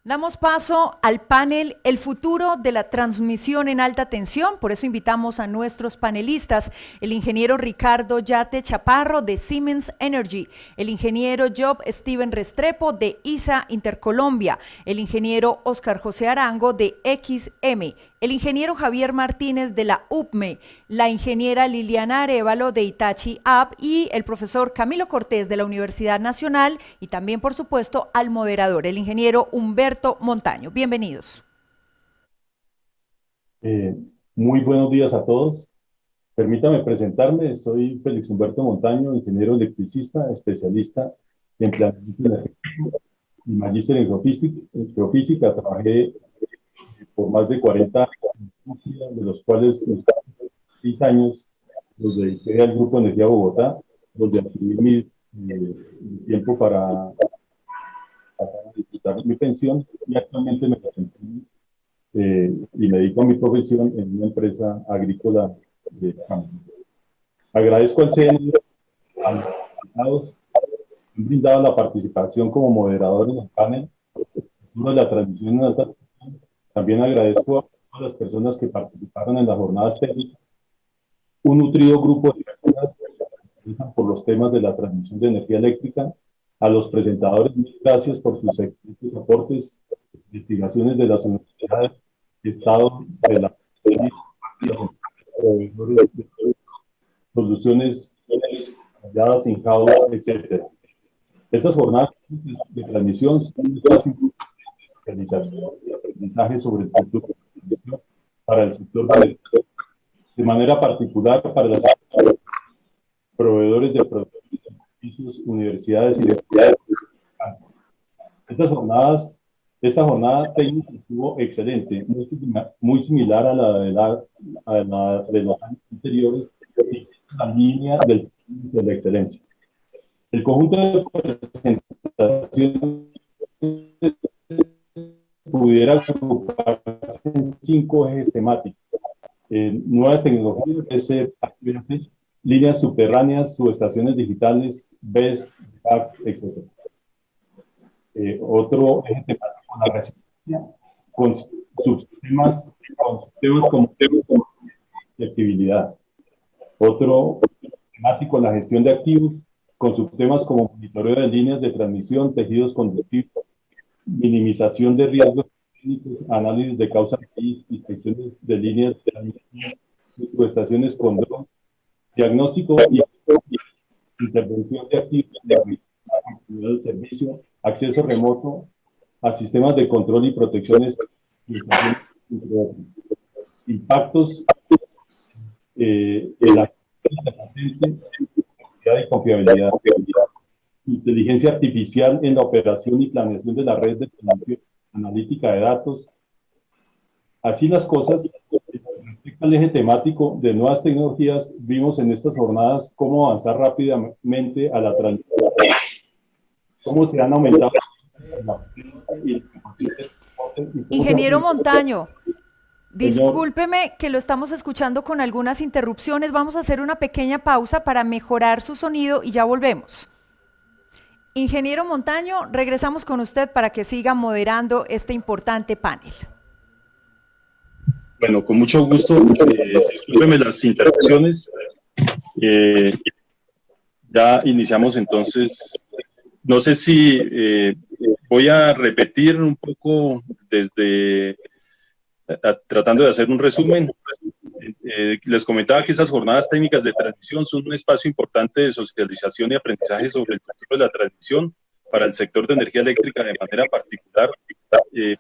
Damos paso al panel El futuro de la transmisión en alta tensión. Por eso invitamos a nuestros panelistas, el ingeniero Ricardo Yate Chaparro de Siemens Energy, el ingeniero Job Steven Restrepo de ISA Intercolombia, el ingeniero Oscar José Arango de XM, el ingeniero Javier Martínez de la UPME, la ingeniera Liliana Arévalo de Hitachi App y el profesor Camilo Cortés de la Universidad Nacional y también, por supuesto, al moderador, el ingeniero Humberto Montaño. Bienvenidos. Muy buenos días a todos. Permítame presentarme. Soy Félix Humberto Montaño, ingeniero electricista, especialista en planeamiento energético y magíster en geofísica. Trabajé por más de 40 años, de los cuales los 6 años los dediqué al Grupo Energía Bogotá, donde adquirí mi tiempo para disfrutar mi pensión, y actualmente me desempeño y me dedico a mi profesión en una empresa agrícola de campo. Agradezco al CNE, a los invitados que han brindado la participación como moderador en el panel de la transmisión en alta tensión. También agradezco a todas las personas que participaron en las jornadas técnicas, un nutrido grupo de personas que se interesan por los temas de la transmisión de energía eléctrica. A los presentadores, muchas gracias por sus excelentes aportes, investigaciones de las universidades, Estado, de la proveedores de soluciones halladas in-house, etc. Estas jornadas de transmisión son un espacio de socialización y aprendizaje sobre el futuro de la transmisión para el sector de manera particular para los proveedores de productos y servicios, universidades y universidades. Esta jornada técnica estuvo excelente, muy similar a la de los años anteriores, la línea de la excelencia. El conjunto de presentaciones pudiera agruparse en 5 ejes temáticos: nuevas tecnologías, HVAC, líneas subterráneas, subestaciones digitales, BESS, fax, etc. Otro eje temático, la resiliencia, con subsistemas como flexibilidad. Otro temático, la gestión de activos, con subtemas como monitoreo de líneas de transmisión, tejidos conductivos, minimización de riesgos técnicos, análisis de causa raíz, inspecciones de líneas de transmisión, subestaciones con dron, diagnóstico y intervención de activos de del servicio, acceso remoto a sistemas de control y protecciones, impactos de la patente, y confiabilidad, inteligencia artificial en la operación y planeación de la red de analítica de datos. Así las cosas, respecto al eje temático de nuevas tecnologías, vimos en estas jornadas cómo avanzar rápidamente a la transición, cómo se han aumentado la Ingeniero Montaño, discúlpeme que lo estamos escuchando con algunas interrupciones. Vamos a hacer una pequeña pausa para mejorar su sonido y ya volvemos. Ingeniero Montaño, regresamos con usted para que siga moderando este importante panel. Bueno, con mucho gusto. Discúlpeme las interrupciones. Ya iniciamos entonces. No sé si voy a repetir un poco tratando de hacer un resumen. Les comentaba que estas jornadas técnicas de transmisión son un espacio importante de socialización y aprendizaje sobre el futuro de la transmisión para el sector de energía eléctrica, de manera particular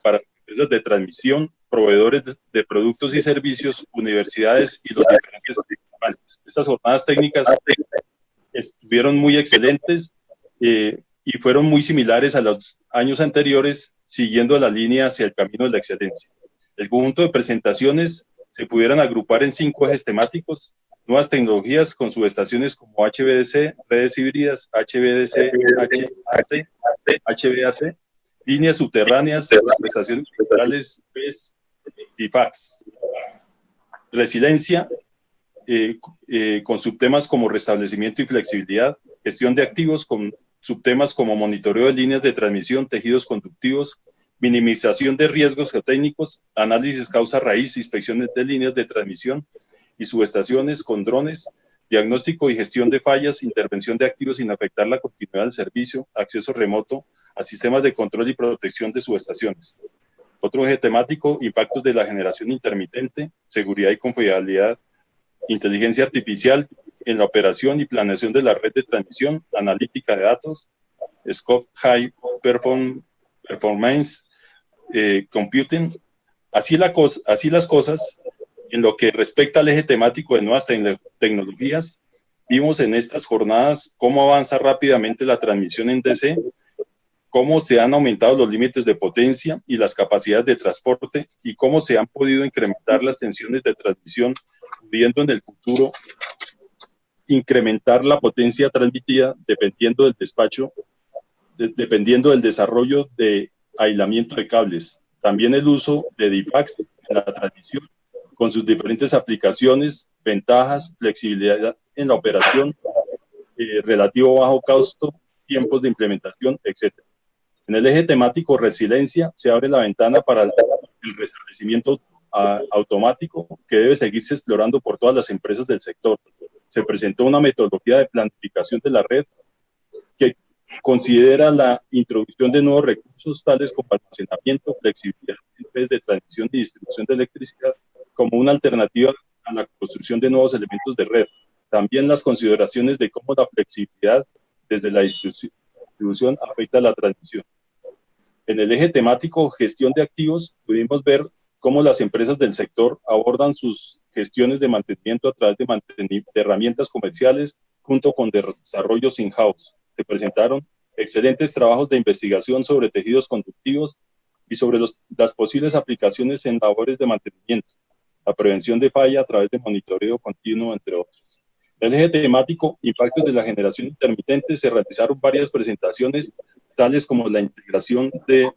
para empresas de transmisión, proveedores de productos y servicios, universidades y los diferentes participantes. Estas jornadas técnicas estuvieron muy excelentes y fueron muy similares a los años anteriores, siguiendo la línea hacia el camino de la excelencia. El conjunto de presentaciones se pudieran agrupar en 5 ejes temáticos: nuevas tecnologías con subestaciones como HVDC, redes híbridas, HVDC, HVAC, líneas subterráneas, subestaciones digitales, BESS y fax. Resiliencia, con subtemas como restablecimiento y flexibilidad, gestión de activos con subtemas como monitoreo de líneas de transmisión, tejidos conductivos, minimización de riesgos geotécnicos, análisis causa-raíz, inspecciones de líneas de transmisión y subestaciones con drones, diagnóstico y gestión de fallas, intervención de activos sin afectar la continuidad del servicio, acceso remoto a sistemas de control y protección de subestaciones. Otro eje temático, impactos de la generación intermitente, seguridad y confiabilidad, inteligencia artificial en la operación y planeación de la red de transmisión, analítica de datos, Scope High Performance Computing. Así las cosas, en lo que respecta al eje temático de nuevas tecnologías, vimos en estas jornadas cómo avanza rápidamente la transmisión en DC, cómo se han aumentado los límites de potencia y las capacidades de transporte y cómo se han podido incrementar las tensiones de transmisión, pudiendo en el futuro incrementar la potencia transmitida dependiendo del desarrollo de aislamiento de cables. También el uso de DIFACS en la transmisión, con sus diferentes aplicaciones, ventajas, flexibilidad en la operación, relativo bajo costo, tiempos de implementación, etc. En el eje temático resiliencia se abre la ventana para el restablecimiento automático que debe seguirse explorando por todas las empresas del sector. Se presentó una metodología de planificación de la red que considera la introducción de nuevos recursos tales como almacenamiento, flexibilidad en redes de transmisión y distribución de electricidad como una alternativa a la construcción de nuevos elementos de red. También las consideraciones de cómo la flexibilidad desde la distribución afecta a la transmisión. En el eje temático gestión de activos pudimos ver cómo las empresas del sector abordan sus gestiones de mantenimiento a través de herramientas comerciales junto con desarrollos in-house. Se presentaron excelentes trabajos de investigación sobre tejidos conductivos y sobre las posibles aplicaciones en labores de mantenimiento, la prevención de falla a través de monitoreo continuo, entre otros. En el eje temático impactos de la generación intermitente se realizaron varias presentaciones, tales como la integración de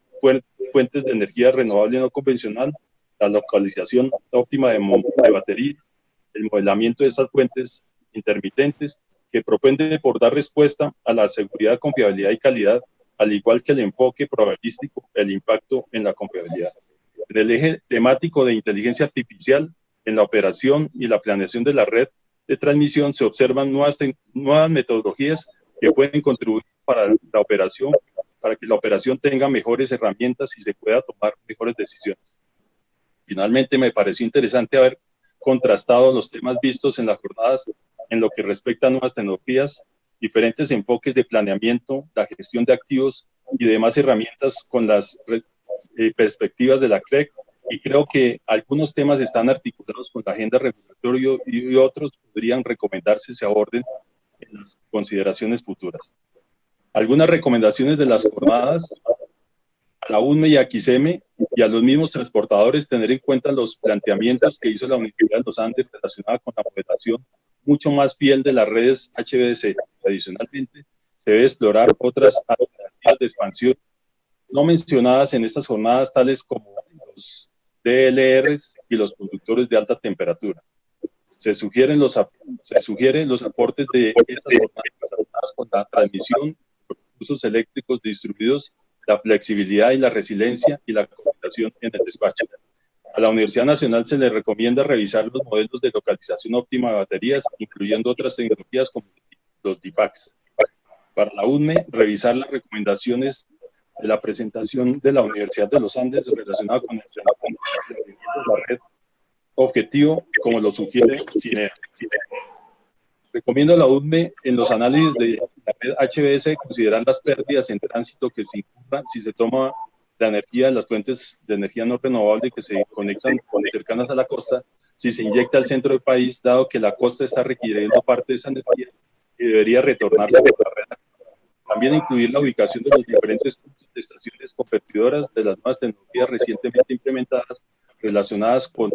fuentes de energía renovable no convencional, la localización óptima de baterías, el modelamiento de estas fuentes intermitentes, que propende por dar respuesta a la seguridad, confiabilidad y calidad, al igual que el enfoque probabilístico, el impacto en la confiabilidad. En el eje temático de inteligencia artificial, en la operación y la planeación de la red de transmisión, se observan nuevas metodologías que pueden contribuir para la operación, para que la operación tenga mejores herramientas y se pueda tomar mejores decisiones. Finalmente, me pareció interesante haber contrastado los temas vistos en las jornadas en lo que respecta a nuevas tecnologías, diferentes enfoques de planeamiento, la gestión de activos y demás herramientas con las perspectivas de la CREC, y creo que algunos temas están articulados con la agenda regulatoria y otros podrían recomendarse se aborden en las consideraciones futuras. Algunas recomendaciones de las jornadas: a la UNME y a XISEME y a los mismos transportadores tener en cuenta los planteamientos que hizo la Universidad de los Andes relacionada con la modelación mucho más fiel de las redes HVDC. Adicionalmente, se debe explorar otras alternativas de expansión no mencionadas en estas jornadas, tales como los DLRs y los conductores de alta temperatura. Se sugieren los aportes de estas jornadas con la transmisión, los recursos eléctricos distribuidos, la flexibilidad y la resiliencia y la comunicación en el despacho. A la Universidad Nacional se le recomienda revisar los modelos de localización óptima de baterías, incluyendo otras tecnologías como los DIFACS. Para la UNME, revisar las recomendaciones de la presentación de la Universidad de los Andes relacionada con el de la red objetivo, como lo sugiere CINEA. Recomiendo a la UNME en los análisis de la red HVS considerar las pérdidas en tránsito que se incurran si se toma la energía de las fuentes de energía no renovable que se conectan cercanas a la costa, si se inyecta al centro del país, dado que la costa está requiriendo parte de esa energía y debería retornarse por la red. También incluir la ubicación de los diferentes puntos de estaciones competidoras de las nuevas tecnologías recientemente implementadas relacionadas con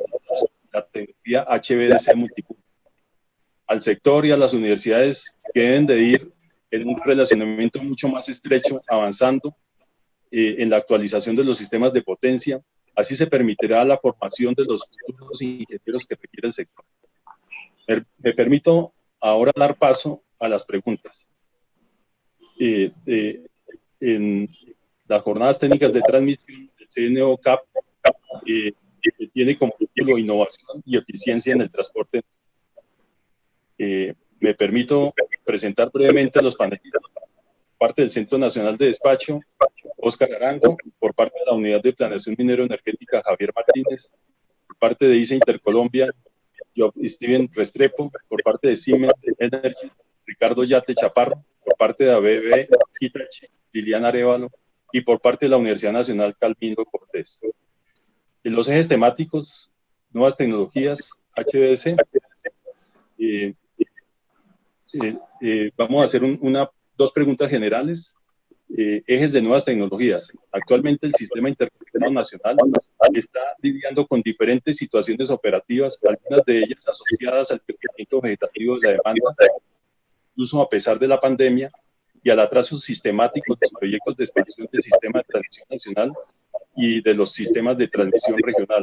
la tecnología HVDC multipunto. Al sector y a las universidades que deben de ir en un relacionamiento mucho más estrecho, avanzando en la actualización de los sistemas de potencia. Así se permitirá la formación de los futuros ingenieros que requiere el sector. Me permito ahora dar paso a las preguntas. En las jornadas técnicas de transmisión, el CNO-CAP, que tiene como título Innovación y Eficiencia en el Transporte. Me permito presentar brevemente a los panelistas. Por parte del Centro Nacional de Despacho, Óscar Arango; por parte de la Unidad de Planeación Minero-Energética, Javier Martínez; por parte de ICE Intercolombia, Steven Restrepo; por parte de Siemens Energy, Ricardo Yate Chaparro; por parte de ABB Hitachi, Liliana Arévalo; y por parte de la Universidad Nacional Calvino Cortés. En los ejes temáticos, nuevas tecnologías, HBS, vamos a hacer dos preguntas generales. Ejes de nuevas tecnologías. Actualmente el Sistema Interconectado Nacional está lidiando con diferentes situaciones operativas, algunas de ellas asociadas al crecimiento vegetativo de la demanda, incluso a pesar de la pandemia, y al atraso sistemático de los proyectos de expansión del Sistema de Transmisión Nacional y de los sistemas de transmisión regional.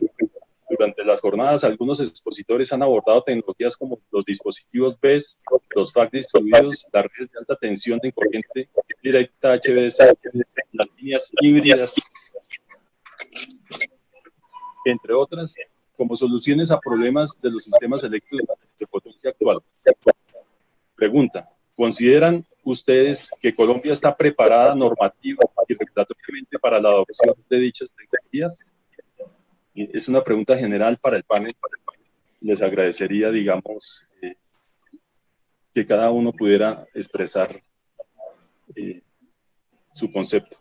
Durante las jornadas, algunos expositores han abordado tecnologías como los dispositivos BESS, los FAC distribuidos, las redes de alta tensión en corriente directa HVDC, las líneas híbridas, entre otras, como soluciones a problemas de los sistemas eléctricos de potencia actual. Pregunta: ¿consideran ustedes que Colombia está preparada normativa y regulatoriamente para la adopción de dichas tecnologías? Es una pregunta general para el panel. Les agradecería, digamos, que cada uno pudiera expresar su concepto.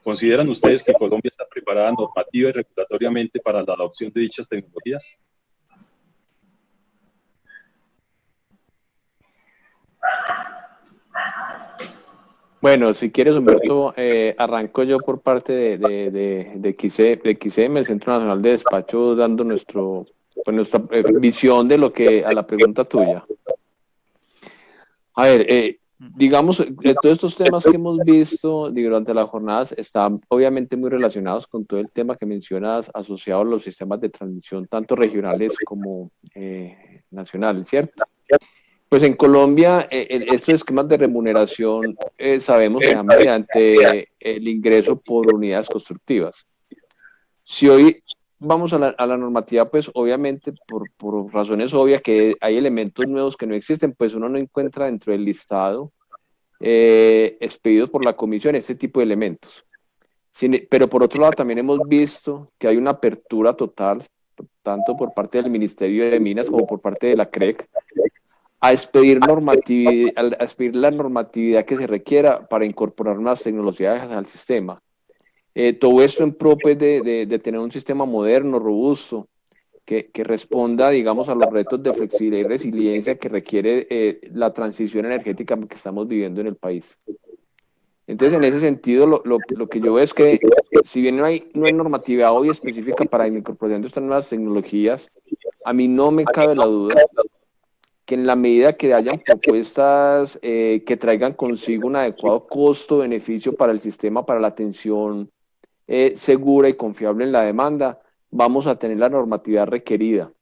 ¿Consideran ustedes que Colombia está preparada normativa y regulatoriamente para la adopción de dichas tecnologías? Bueno, si quieres, Humberto, arranco yo por parte de XM, el Centro Nacional de Despacho, dando nuestra visión de lo que a la pregunta tuya. A ver, digamos, todos estos temas que hemos visto durante las jornadas están obviamente muy relacionados con todo el tema que mencionas asociado a los sistemas de transmisión, tanto regionales como nacionales, ¿cierto? Pues en Colombia, estos esquemas de remuneración sabemos que se dan mediante el ingreso por unidades constructivas. Si hoy vamos a la normativa, pues obviamente por razones obvias que hay elementos nuevos que no existen, pues uno no encuentra dentro del listado expedidos por la comisión este tipo de elementos. Pero por otro lado también hemos visto que hay una apertura total, tanto por parte del Ministerio de Minas como por parte de la CREC, a expedir la normatividad que se requiera para incorporar más tecnologías al sistema. Todo esto en pro pues, de tener un sistema moderno, robusto, que responda, digamos, a los retos de flexibilidad y resiliencia que requiere la transición energética que estamos viviendo en el país. Entonces, en ese sentido, lo que yo veo es que, si bien no hay normativa hoy específica para la incorporación de estas nuevas tecnologías, a mí no me cabe la duda que en la medida que hayan propuestas que traigan consigo un adecuado costo-beneficio para el sistema, para la atención segura y confiable en la demanda, vamos a tener la normatividad requerida.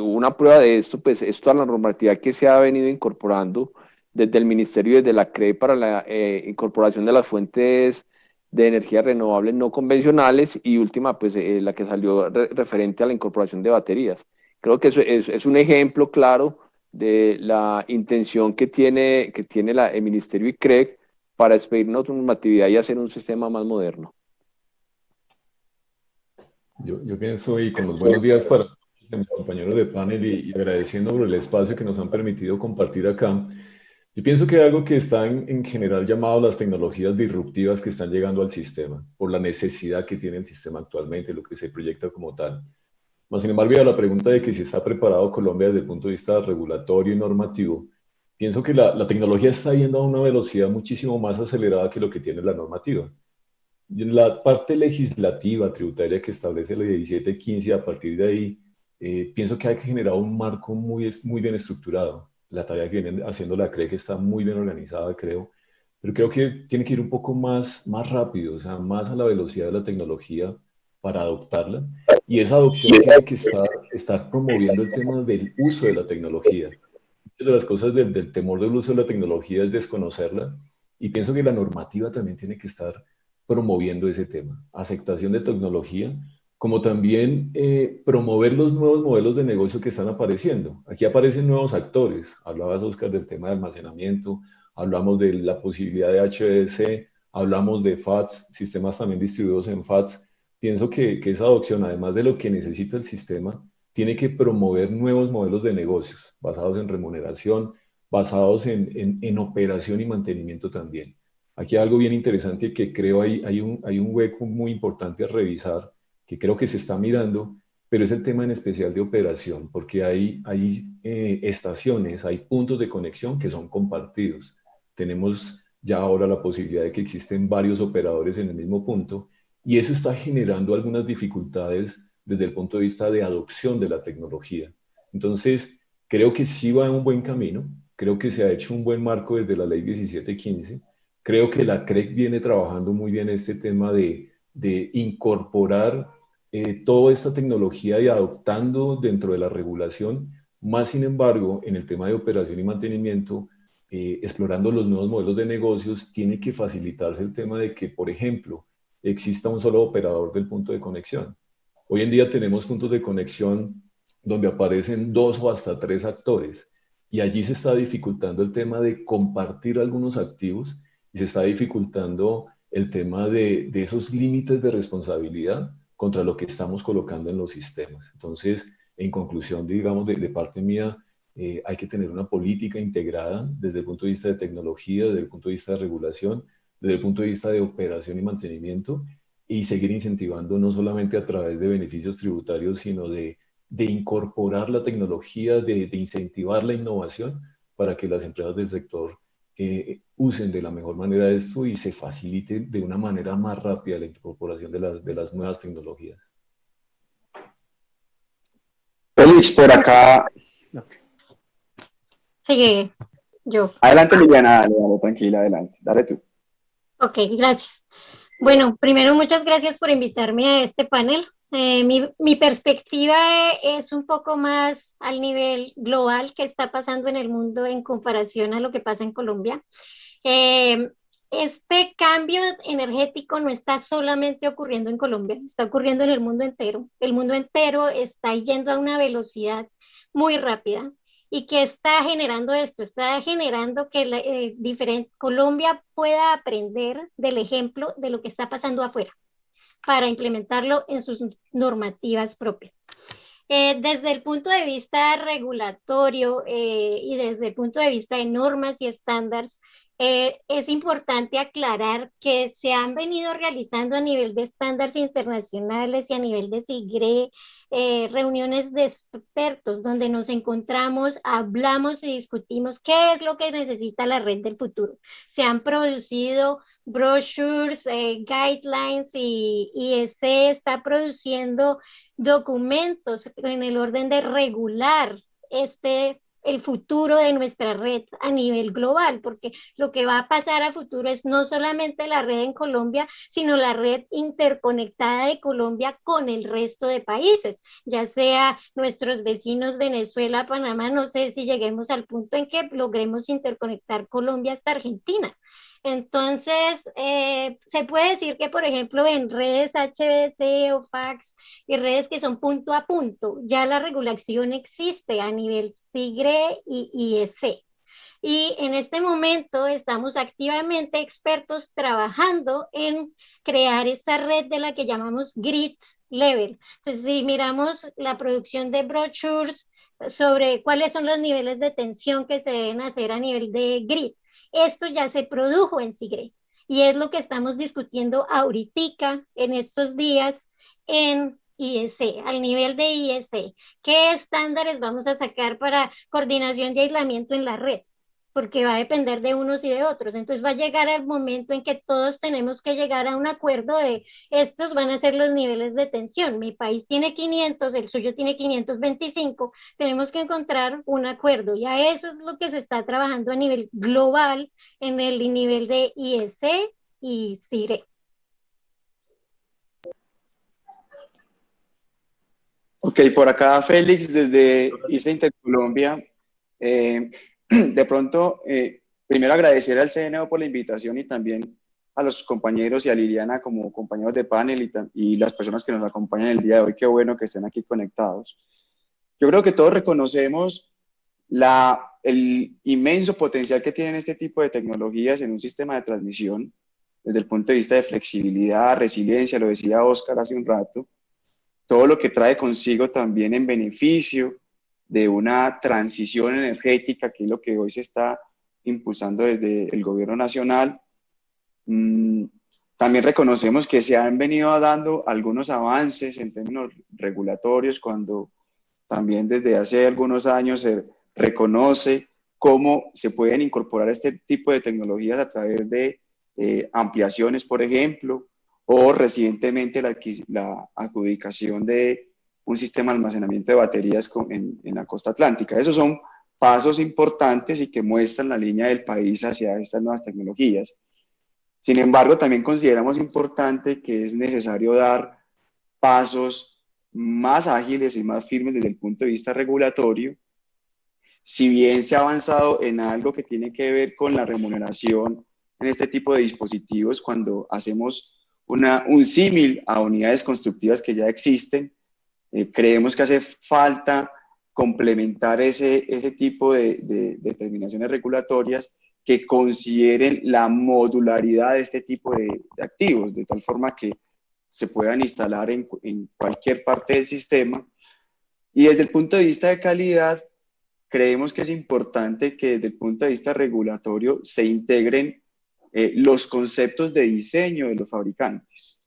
Una prueba de esto, pues, es toda la normatividad que se ha venido incorporando desde el Ministerio y desde la CRE para la incorporación de las fuentes de energía renovables no convencionales, y última, pues, la que salió referente a la incorporación de baterías. Creo que eso es un ejemplo claro de la intención que tiene el Ministerio y CREC para expedir una normatividad y hacer un sistema más moderno. Yo pienso, y con los buenos días para mis compañeros de panel y agradeciendo por el espacio que nos han permitido compartir acá, yo pienso que algo que está en general llamado las tecnologías disruptivas que están llegando al sistema, por la necesidad que tiene el sistema actualmente, lo que se proyecta como tal. Más sin embargo, a la pregunta de que si está preparado Colombia desde el punto de vista regulatorio y normativo, pienso que la tecnología está yendo a una velocidad muchísimo más acelerada que lo que tiene la normativa. Y en la parte legislativa, tributaria que establece la 1715, a partir de ahí, pienso que hay que generar un marco muy bien estructurado. La tarea que viene haciendo la CRE, que está muy bien organizada, creo, pero creo que tiene que ir un poco más rápido, o sea, más a la velocidad de la tecnología para adoptarla. Y esa adopción tiene que estar promoviendo el tema del uso de la tecnología. Muchas de las cosas del temor del uso de la tecnología es desconocerla, y pienso que la normativa también tiene que estar promoviendo ese tema, aceptación de tecnología, como también promover los nuevos modelos de negocio que están apareciendo. Aquí aparecen nuevos actores. Hablabas, Oscar, del tema de almacenamiento, hablamos de la posibilidad de HDC, hablamos de FATS, sistemas también distribuidos en FATS. Pienso que esa adopción, además de lo que necesita el sistema, tiene que promover nuevos modelos de negocios basados en remuneración, basados en operación y mantenimiento también. Aquí hay algo bien interesante que creo hay un hueco muy importante a revisar, que creo que se está mirando, pero es el tema en especial de operación, porque hay estaciones, hay puntos de conexión que son compartidos. Tenemos ya ahora la posibilidad de que existen varios operadores en el mismo punto, y eso está generando algunas dificultades desde el punto de vista de adopción de la tecnología. Entonces, creo que sí va en un buen camino, creo que se ha hecho un buen marco desde la ley 1715, creo que la CREC viene trabajando muy bien este tema de incorporar toda esta tecnología y adoptando dentro de la regulación, más sin embargo, en el tema de operación y mantenimiento, explorando los nuevos modelos de negocios, tiene que facilitarse el tema de que, por ejemplo, exista un solo operador del punto de conexión. Hoy en día tenemos puntos de conexión donde aparecen 2 o hasta 3 actores y allí se está dificultando el tema de compartir algunos activos y se está dificultando el tema de esos límites de responsabilidad contra lo que estamos colocando en los sistemas. Entonces, en conclusión, digamos, de parte mía, hay que tener una política integrada desde el punto de vista de tecnología, desde el punto de vista de regulación, desde el punto de vista de operación y mantenimiento, y seguir incentivando no solamente a través de beneficios tributarios, sino de incorporar la tecnología, de incentivar la innovación para que las empresas del sector usen de la mejor manera esto y se facilite de una manera más rápida la incorporación de las nuevas tecnologías. Félix, por acá. Sigue yo. Adelante, Liliana, dale, tranquila, adelante. Dale tú. Ok, gracias. Bueno, primero muchas gracias por invitarme a este panel. Mi perspectiva es un poco más al nivel global que está pasando en el mundo en comparación a lo que pasa en Colombia. Este cambio energético no está solamente ocurriendo en Colombia, está ocurriendo en el mundo entero. El mundo entero está yendo a una velocidad muy rápida. ¿Y qué está generando esto? Está generando que Colombia pueda aprender del ejemplo de lo que está pasando afuera para implementarlo en sus normativas propias. Desde el punto de vista regulatorio y desde el punto de vista de normas y estándares, es importante aclarar que se han venido realizando a nivel de estándares internacionales y a nivel de SIGRE reuniones de expertos donde nos encontramos, hablamos y discutimos qué es lo que necesita la red del futuro. Se han producido brochures, guidelines y se está produciendo documentos en el orden de regular el futuro de nuestra red a nivel global, porque lo que va a pasar a futuro es no solamente la red en Colombia, sino la red interconectada de Colombia con el resto de países, ya sea nuestros vecinos Venezuela, Panamá, no sé si lleguemos al punto en que logremos interconectar Colombia hasta Argentina. Entonces, se puede decir que, por ejemplo, en redes HVDC o fax y redes que son punto a punto, ya la regulación existe a nivel SIGRE y IEC. Y en este momento estamos activamente expertos trabajando en crear esta red de la que llamamos grid level. Entonces, si miramos la producción de brochures sobre cuáles son los niveles de tensión que se deben hacer a nivel de grid, esto ya se produjo en SIGRE y es lo que estamos discutiendo ahorita en estos días en IEC, al nivel de IEC. ¿Qué estándares vamos a sacar para coordinación de aislamiento en la red? Porque va a depender de unos y de otros. Entonces va a llegar el momento en que todos tenemos que llegar a un acuerdo de estos van a ser los niveles de tensión. Mi país tiene 500, el suyo tiene 525. Tenemos que encontrar un acuerdo. Y a eso es lo que se está trabajando a nivel global en el nivel de IEC y CIRE. Ok, por acá Félix desde ISA Intercolombia. De pronto, primero agradecer al CNO por la invitación y también a los compañeros y a Liliana como compañeros de panel y las personas que nos acompañan el día de hoy. Qué bueno que estén aquí conectados. Yo creo que todos reconocemos el inmenso potencial que tienen este tipo de tecnologías en un sistema de transmisión, desde el punto de vista de flexibilidad, resiliencia, lo decía Oscar hace un rato, todo lo que trae consigo también en beneficio de una transición energética, que es lo que hoy se está impulsando desde el gobierno nacional. También reconocemos que se han venido dando algunos avances en términos regulatorios, cuando también desde hace algunos años se reconoce cómo se pueden incorporar este tipo de tecnologías a través de ampliaciones, por ejemplo, o recientemente la adjudicación de un sistema de almacenamiento de baterías en la costa atlántica. Esos son pasos importantes y que muestran la línea del país hacia estas nuevas tecnologías. Sin embargo, también consideramos importante que es necesario dar pasos más ágiles y más firmes desde el punto de vista regulatorio. Si bien se ha avanzado en algo que tiene que ver con la remuneración en este tipo de dispositivos, cuando hacemos un símil a unidades constructivas que ya existen, creemos que hace falta complementar ese tipo de determinaciones regulatorias que consideren la modularidad de este tipo de activos, de tal forma que se puedan instalar en cualquier parte del sistema. Y desde el punto de vista de calidad, creemos que es importante que desde el punto de vista regulatorio se integren los conceptos de diseño de los fabricantes.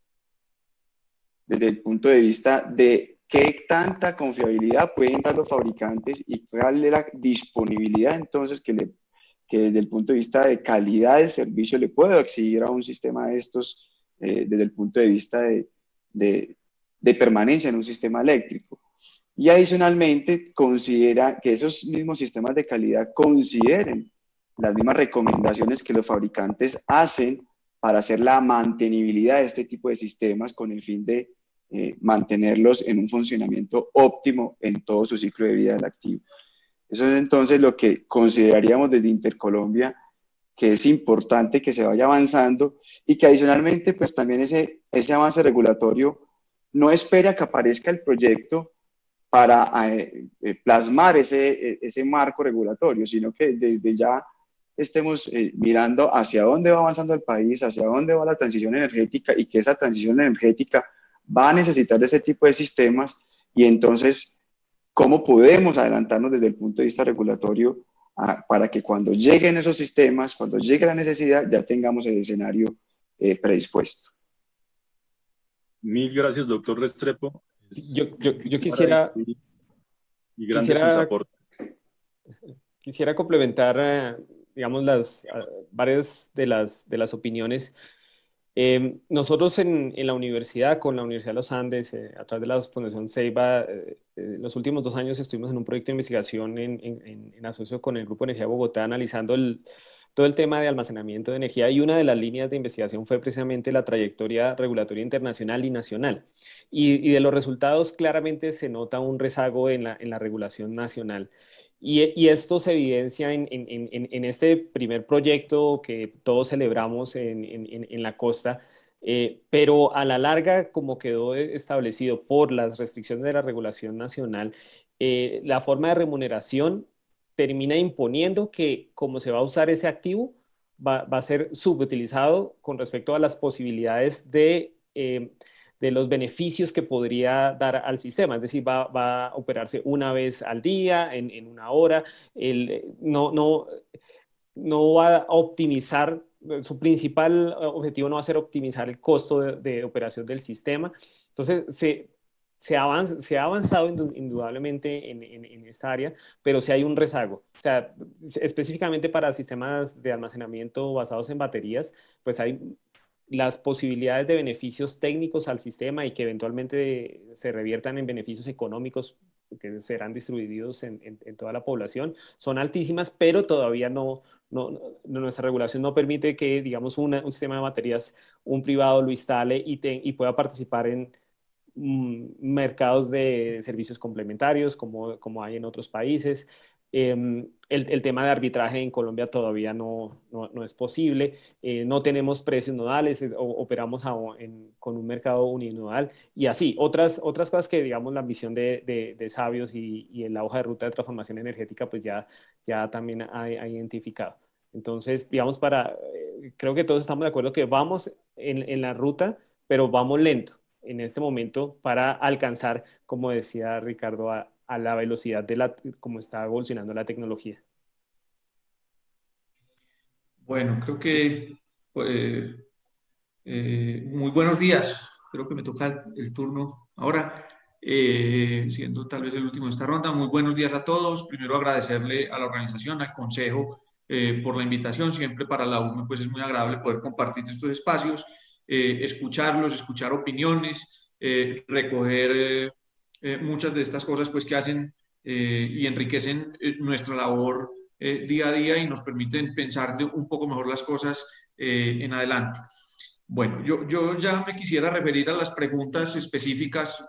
Desde el punto de vista de qué tanta confiabilidad pueden dar los fabricantes y cuál es la disponibilidad entonces que desde el punto de vista de calidad del servicio le puedo exigir a un sistema de estos desde el punto de vista de permanencia en un sistema eléctrico. Y adicionalmente considera que esos mismos sistemas de calidad consideren las mismas recomendaciones que los fabricantes hacen para hacer la mantenibilidad de este tipo de sistemas con el fin de mantenerlos en un funcionamiento óptimo en todo su ciclo de vida del activo. Eso es entonces lo que consideraríamos desde Intercolombia que es importante que se vaya avanzando y que adicionalmente pues también ese avance regulatorio no espera que aparezca el proyecto para plasmar ese marco regulatorio, sino que desde ya estemos mirando hacia dónde va avanzando el país, hacia dónde va la transición energética y que esa transición energética va a necesitar de ese tipo de sistemas y entonces cómo podemos adelantarnos desde el punto de vista regulatorio para que cuando lleguen esos sistemas, cuando llegue la necesidad, ya tengamos el escenario predispuesto. Mil gracias, doctor Restrepo. Yo quisiera, y grandes sus aportes. Quisiera complementar, digamos, varias de las opiniones. Nosotros en la universidad, con la Universidad de los Andes, a través de la Fundación Ceiba, los últimos 2 años estuvimos en un proyecto de investigación en asocio con el Grupo Energía Bogotá, analizando todo el tema de almacenamiento de energía, y una de las líneas de investigación fue precisamente la trayectoria regulatoria internacional y nacional. Y de los resultados claramente se nota un rezago en la regulación nacional. Y esto se evidencia en este primer proyecto que todos celebramos en la costa, pero a la larga, como quedó establecido por las restricciones de la regulación nacional, la forma de remuneración termina imponiendo que como se va a usar ese activo, va a ser subutilizado con respecto a las posibilidades de los beneficios que podría dar al sistema. Es decir, va a operarse una vez al día, en una hora. No va a optimizar, su principal objetivo no va a ser optimizar el costo de operación del sistema. Entonces, se ha avanzado indudablemente en esta área, pero sí hay un rezago. O sea, específicamente para sistemas de almacenamiento basados en baterías, pues hay las posibilidades de beneficios técnicos al sistema y que eventualmente se reviertan en beneficios económicos que serán distribuidos en toda la población, son altísimas, pero todavía nuestra regulación no permite que, digamos, un sistema de baterías, un privado lo instale y pueda participar mercados de servicios complementarios como hay en otros países. El tema de arbitraje en Colombia todavía no es posible. No tenemos precios nodales, operamos con un mercado uninodal y así. Otras cosas que, digamos, la ambición de Sabios y en la hoja de ruta de transformación energética, pues ya también ha identificado. Entonces, digamos, creo que todos estamos de acuerdo que vamos en la ruta, pero vamos lento en este momento para alcanzar, como decía Ricardo, a la velocidad como está evolucionando la tecnología. Bueno, creo que muy buenos días. Creo que me toca el turno ahora, siendo tal vez el último de esta ronda. Muy buenos días a todos. Primero agradecerle a la organización, al Consejo, por la invitación. Siempre para la UME pues es muy agradable poder compartir estos espacios, escucharlos, escuchar opiniones, recoger muchas de estas cosas pues que hacen y enriquecen nuestra labor día a día y nos permiten pensar un poco mejor las cosas en adelante. Bueno, yo ya me quisiera referir a las preguntas específicas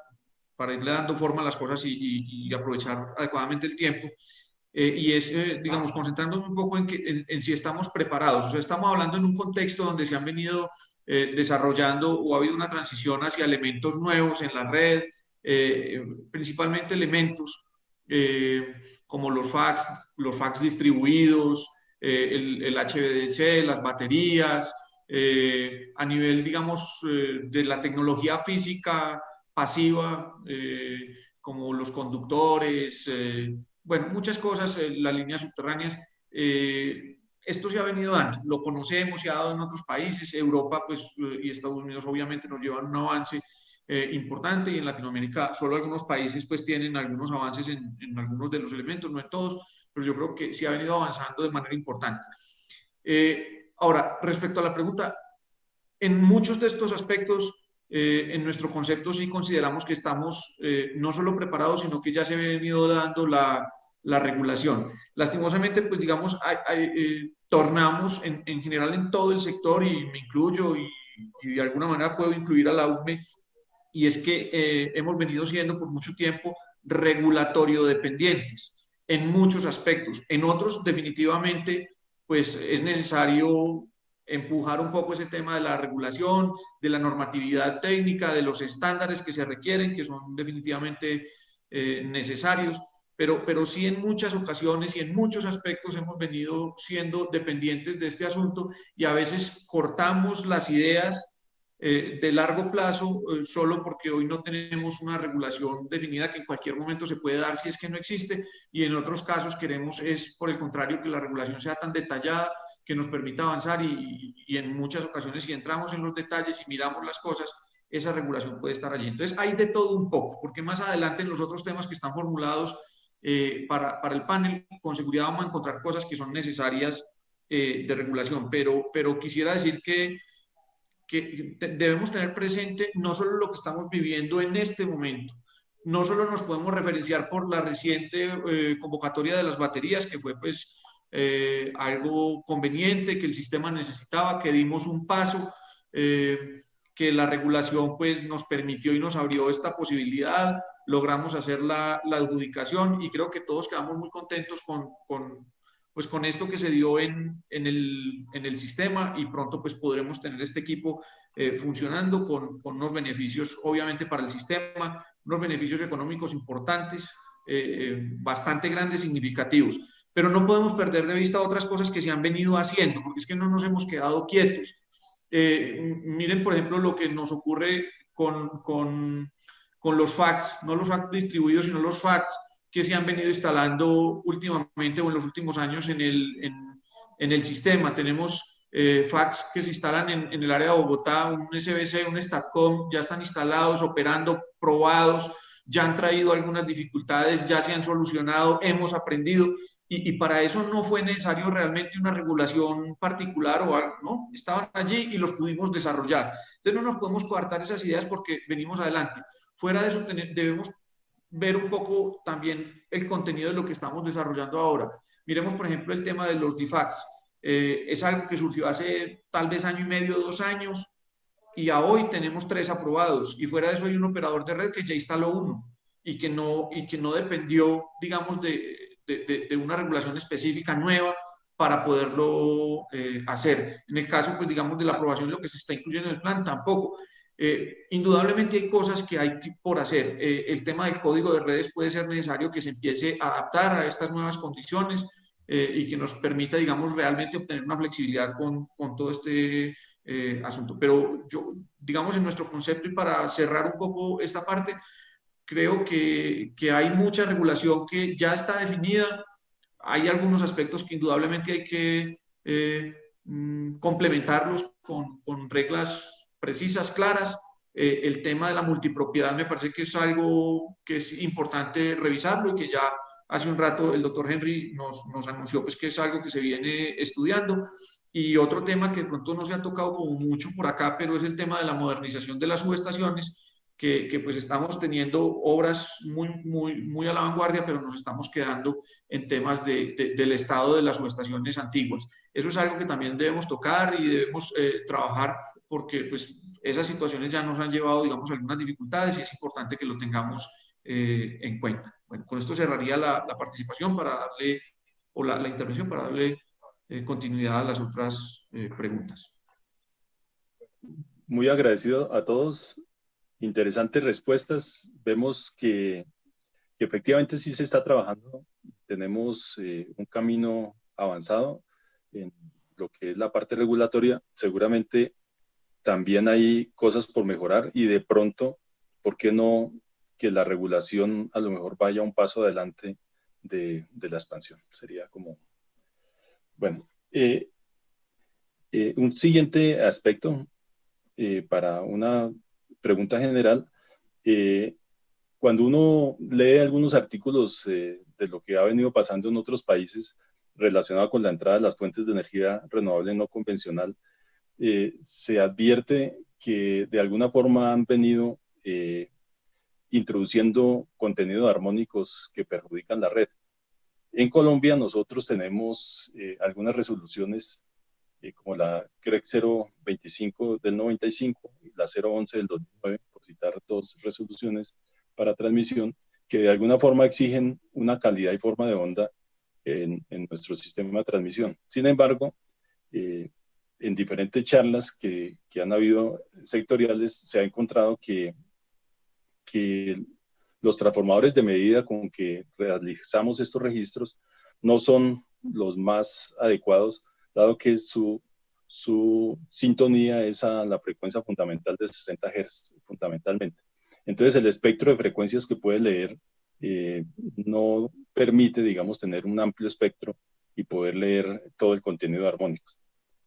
para irle dando forma a las cosas y aprovechar adecuadamente el tiempo. Y es, digamos, concentrándome un poco en si estamos preparados. O sea, estamos hablando en un contexto donde se han venido desarrollando o ha habido una transición hacia elementos nuevos en la red, principalmente elementos como los fax distribuidos, el HVDC, las baterías, a nivel, digamos, de la tecnología física pasiva, como los conductores, bueno, muchas cosas, las líneas subterráneas. Esto se ha venido dando, lo conocemos, se ha dado en otros países. Europa pues, y Estados Unidos obviamente nos llevan un avance importante, y en Latinoamérica solo algunos países pues tienen algunos avances en algunos de los elementos, no en todos, pero yo creo que sí ha venido avanzando de manera importante. Ahora, respecto a la pregunta, en muchos de estos aspectos, en nuestro concepto sí consideramos que estamos no solo preparados, sino que ya se ha venido dando la regulación. Lastimosamente, pues digamos, tornamos en general en todo el sector, y me incluyo, y de alguna manera puedo incluir a la UME, y es que hemos venido siendo por mucho tiempo regulatorio dependientes en muchos aspectos. En otros, definitivamente, pues es necesario empujar un poco ese tema de la regulación, de la normatividad técnica, de los estándares que se requieren, que son definitivamente necesarios, pero sí en muchas ocasiones y en muchos aspectos hemos venido siendo dependientes de este asunto, y a veces cortamos las ideas de largo plazo solo porque hoy no tenemos una regulación definida que en cualquier momento se puede dar si es que no existe, y en otros casos queremos es por el contrario que la regulación sea tan detallada que nos permita avanzar, y en muchas ocasiones si entramos en los detalles y miramos las cosas, esa regulación puede estar allí. Entonces hay de todo un poco, porque más adelante en los otros temas que están formulados para el panel, con seguridad vamos a encontrar cosas que son necesarias de regulación, pero quisiera decir que debemos tener presente no solo lo que estamos viviendo en este momento, no solo nos podemos referenciar por la reciente convocatoria de las baterías, que fue pues algo conveniente, que el sistema necesitaba, que dimos un paso, que la regulación pues nos permitió y nos abrió esta posibilidad, logramos hacer la adjudicación, y creo que todos quedamos muy contentos con esto que se dio en el sistema, y pronto pues podremos tener este equipo funcionando con unos beneficios obviamente para el sistema, unos beneficios económicos importantes, bastante grandes, significativos, pero no podemos perder de vista otras cosas que se han venido haciendo, porque es que no nos hemos quedado quietos. Miren por ejemplo lo que nos ocurre con los fax, no los fax distribuidos, sino los fax que se han venido instalando últimamente o en los últimos años en el sistema. Tenemos fax que se instalan en el área de Bogotá, un SBC, un STATCOM, ya están instalados, operando, probados, ya han traído algunas dificultades, ya se han solucionado, hemos aprendido, y para eso no fue necesario realmente una regulación particular o algo, ¿no? Estaban allí y los pudimos desarrollar. Entonces no nos podemos coartar esas ideas porque venimos adelante. Fuera de eso debemos ver un poco también el contenido de lo que estamos desarrollando ahora. Miremos, por ejemplo, el tema de los DIFACs. Es algo que surgió hace tal vez año y medio, 2 años. y a hoy tenemos 3 aprobados, y fuera de eso hay un operador de red que ya instaló uno y que no dependió, digamos, de una regulación específica nueva para poderlo hacer. En el caso, pues digamos, de la aprobación de lo que se está incluyendo en el plan, tampoco. Indudablemente hay cosas que hay por hacer. El tema del código de redes puede ser necesario que se empiece a adaptar a estas nuevas condiciones y que nos permita, digamos, realmente obtener una flexibilidad con todo este asunto. Pero yo, digamos, en nuestro concepto y para cerrar un poco esta parte, creo que hay mucha regulación que ya está definida. Hay algunos aspectos que indudablemente hay que complementarlos con reglas precisas, claras. El tema de la multipropiedad me parece que es algo que es importante revisarlo y que ya hace un rato el doctor Henry nos anunció pues, que es algo que se viene estudiando. Y otro tema que de pronto no se ha tocado como mucho por acá, pero es el tema de la modernización de las subestaciones, que pues estamos teniendo obras muy a la vanguardia, pero nos estamos quedando en temas del estado de las subestaciones antiguas. Eso es algo que también debemos tocar y debemos trabajar porque pues esas situaciones ya nos han llevado, digamos, algunas dificultades y es importante que lo tengamos en cuenta. Bueno, con esto cerraría la participación para darle, o la intervención para darle continuidad a las otras preguntas. Muy agradecido a todos. Interesantes respuestas. Vemos que efectivamente sí se está trabajando. Tenemos un camino avanzado en lo que es la parte regulatoria. Seguramente también hay cosas por mejorar y de pronto, ¿por qué no que la regulación a lo mejor vaya un paso adelante de la expansión? Sería como... Bueno, un siguiente aspecto para una pregunta general. Cuando uno lee algunos artículos de lo que ha venido pasando en otros países relacionado con la entrada de las fuentes de energía renovable no convencional, se advierte que de alguna forma han venido introduciendo contenidos armónicos que perjudican la red. En Colombia nosotros tenemos algunas resoluciones como la CREC 025 del 95 y la 011 del 2009, por citar dos resoluciones para transmisión, que de alguna forma exigen una calidad y forma de onda en nuestro sistema de transmisión. Sin embargo, en diferentes charlas que han habido sectoriales, se ha encontrado que los transformadores de medida con que realizamos estos registros no son los más adecuados, dado que su sintonía es a la frecuencia fundamental de 60 Hz, fundamentalmente. Entonces, el espectro de frecuencias que puede leer no permite, digamos, tener un amplio espectro y poder leer todo el contenido de armónicos.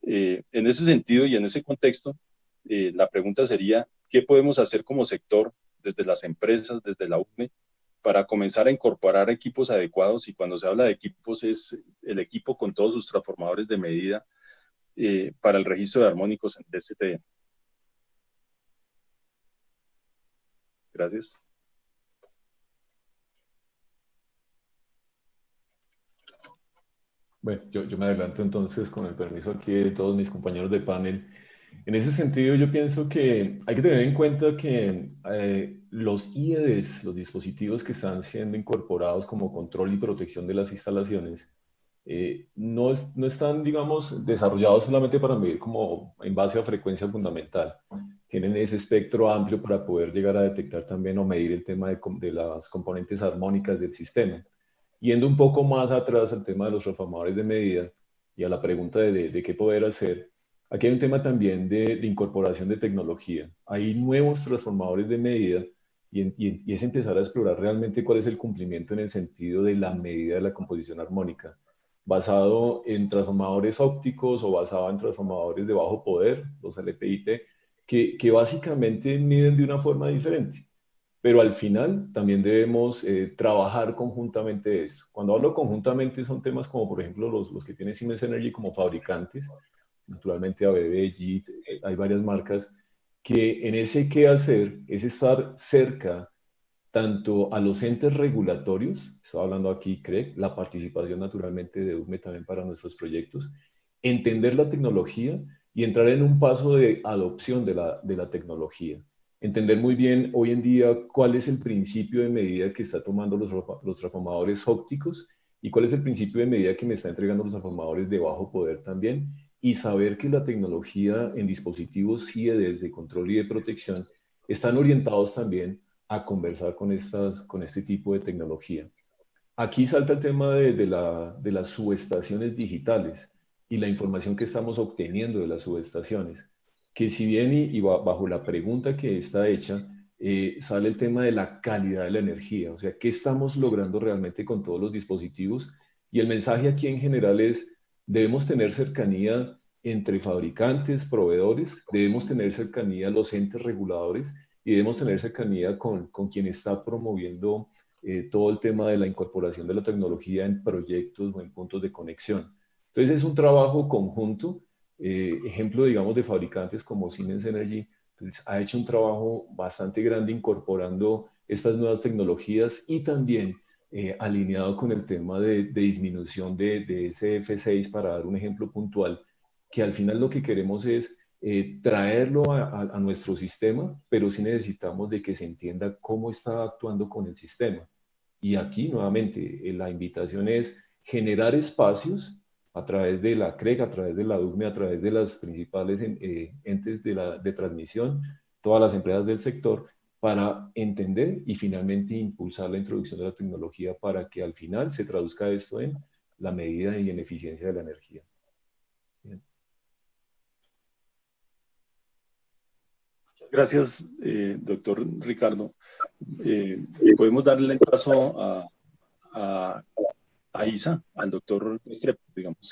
En ese sentido y en ese contexto, la pregunta sería, ¿qué podemos hacer como sector, desde las empresas, desde la UNE, para comenzar a incorporar equipos adecuados? Y cuando se habla de equipos, es el equipo con todos sus transformadores de medida para el registro de armónicos en DSTN. Gracias. Bueno, yo me adelanto entonces con el permiso aquí de todos mis compañeros de panel. En ese sentido, yo pienso que hay que tener en cuenta que los IEDs, los dispositivos que están siendo incorporados como control y protección de las instalaciones, no están, digamos, desarrollados solamente para medir como en base a frecuencia fundamental. Tienen ese espectro amplio para poder llegar a detectar también o medir el tema de las componentes armónicas del sistema. Yendo un poco más atrás al tema de los transformadores de medida y a la pregunta de qué poder hacer, aquí hay un tema también de incorporación de tecnología. Hay nuevos transformadores de medida y es empezar a explorar realmente cuál es el cumplimiento en el sentido de la medida de la composición armónica, basado en transformadores ópticos o basado en transformadores de bajo poder, los LPIT, que básicamente miden de una forma diferente. Pero al final también debemos trabajar conjuntamente eso. Cuando hablo conjuntamente son temas como, por ejemplo, los que tiene Siemens Energy como fabricantes, naturalmente ABB, JIT, hay varias marcas, que en ese qué hacer es estar cerca tanto a los entes regulatorios, estoy hablando aquí CREC, la participación naturalmente de UME también para nuestros proyectos, entender la tecnología y entrar en un paso de adopción de la tecnología. Entender muy bien hoy en día cuál es el principio de medida que está tomando los transformadores ópticos y cuál es el principio de medida que me está entregando los transformadores de bajo poder también, y saber que la tecnología en dispositivos CIEDES de control y de protección están orientados también a conversar con este tipo de tecnología. Aquí salta el tema de las subestaciones digitales y la información que estamos obteniendo de las subestaciones, que si bien y bajo la pregunta que está hecha, sale el tema de la calidad de la energía, o sea, ¿qué estamos logrando realmente con todos los dispositivos? Y el mensaje aquí en general es, debemos tener cercanía entre fabricantes, proveedores, debemos tener cercanía a los entes reguladores y debemos tener cercanía con quien está promoviendo todo el tema de la incorporación de la tecnología en proyectos o en puntos de conexión. Entonces es un trabajo conjunto. Ejemplo, digamos, de fabricantes como Siemens Energy, pues, ha hecho un trabajo bastante grande incorporando estas nuevas tecnologías y también alineado con el tema de disminución de ese F6, para dar un ejemplo puntual, que al final lo que queremos es traerlo a nuestro sistema, pero sí necesitamos de que se entienda cómo está actuando con el sistema. Y aquí, nuevamente, la invitación es generar espacios a través de la CREG, a través de la DUCME, a través de las principales entes de transmisión, todas las empresas del sector, para entender y finalmente impulsar la introducción de la tecnología para que al final se traduzca esto en la medida y en eficiencia de la energía. Bien. Gracias, doctor Ricardo. Podemos darle el paso a Isa, al doctor Restrepo, digamos.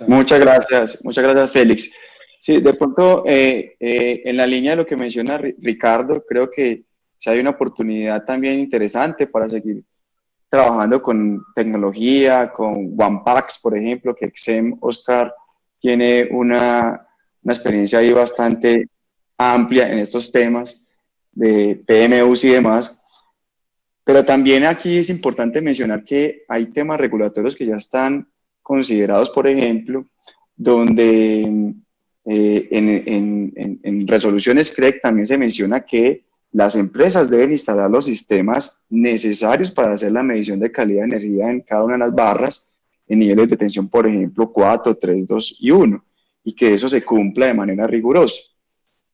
Muchas gracias, Félix. Sí, de pronto, en la línea de lo que menciona Ricardo, creo que si hay una oportunidad también interesante para seguir trabajando con tecnología, con OnePax, por ejemplo, que XEM Oscar tiene una experiencia ahí bastante amplia en estos temas de PMUs y demás. Pero también aquí es importante mencionar que hay temas regulatorios que ya están considerados, por ejemplo, donde en resoluciones CREG también se menciona que las empresas deben instalar los sistemas necesarios para hacer la medición de calidad de energía en cada una de las barras en niveles de tensión, por ejemplo, 4, 3, 2 y 1, y que eso se cumpla de manera rigurosa,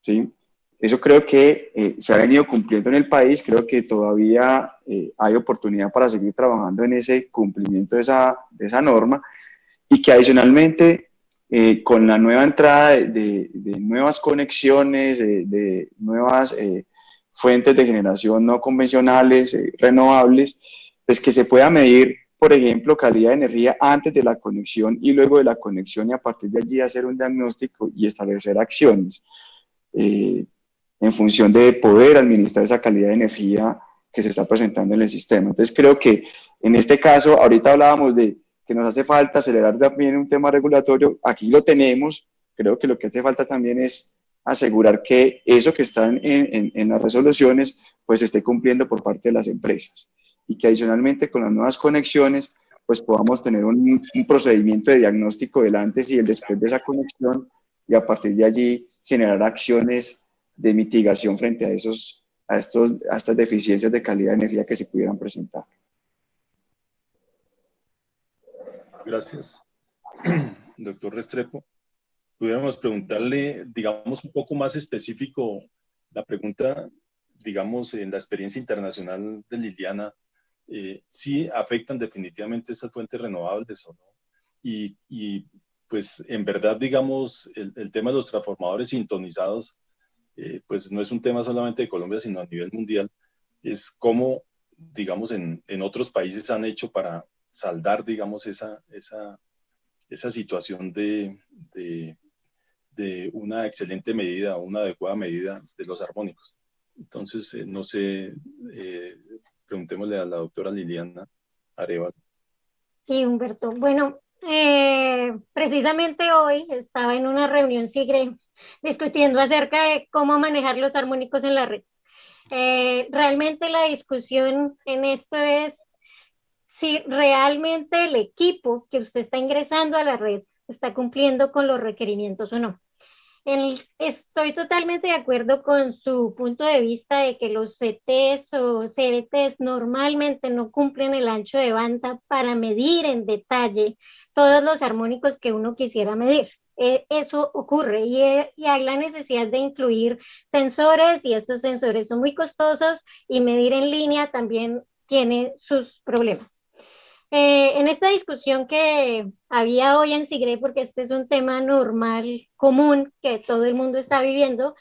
¿sí? Eso creo que se ha venido cumpliendo en el país. Creo que todavía hay oportunidad para seguir trabajando en ese cumplimiento de esa norma, y que adicionalmente con la nueva entrada de nuevas conexiones, de nuevas fuentes de generación no convencionales, renovables, pues que se pueda medir, por ejemplo, calidad de energía antes de la conexión y luego de la conexión, y a partir de allí hacer un diagnóstico y establecer acciones en función de poder administrar esa calidad de energía que se está presentando en el sistema. Entonces creo que en este caso, ahorita hablábamos de que nos hace falta acelerar también un tema regulatorio, aquí lo tenemos. Creo que lo que hace falta también es asegurar que eso que está en las resoluciones pues se esté cumpliendo por parte de las empresas, y que adicionalmente con las nuevas conexiones pues podamos tener un procedimiento de diagnóstico del antes y el después de esa conexión, y a partir de allí generar acciones de mitigación frente a estas deficiencias de calidad de energía que se pudieran presentar. Gracias, doctor Restrepo. Pudiéramos preguntarle, digamos, un poco más específico la pregunta, digamos, en la experiencia internacional de Liliana, ¿sí afectan definitivamente estas fuentes renovables o no? Y pues en verdad, digamos, el tema de los transformadores sintonizados, pues no es un tema solamente de Colombia, sino a nivel mundial. Es cómo, digamos, en otros países han hecho para saldar, digamos, esa situación de una excelente medida, una adecuada medida de los armónicos. Entonces, no sé, preguntémosle a la doctora Liliana Arevalo. Sí, Humberto. Bueno, precisamente hoy estaba en una reunión SIGRE discutiendo acerca de cómo manejar los armónicos en la red. Realmente la discusión en esto es si realmente el equipo que usted está ingresando a la red está cumpliendo con los requerimientos o no. Estoy totalmente de acuerdo con su punto de vista de que los CTs o CBTs normalmente no cumplen el ancho de banda para medir en detalle todos los armónicos que uno quisiera medir. Eso ocurre y hay la necesidad de incluir sensores y estos sensores son muy costosos y medir en línea también tiene sus problemas. En esta discusión que había hoy en SIGRE, porque este es un tema normal, común, que todo el mundo está viviendo,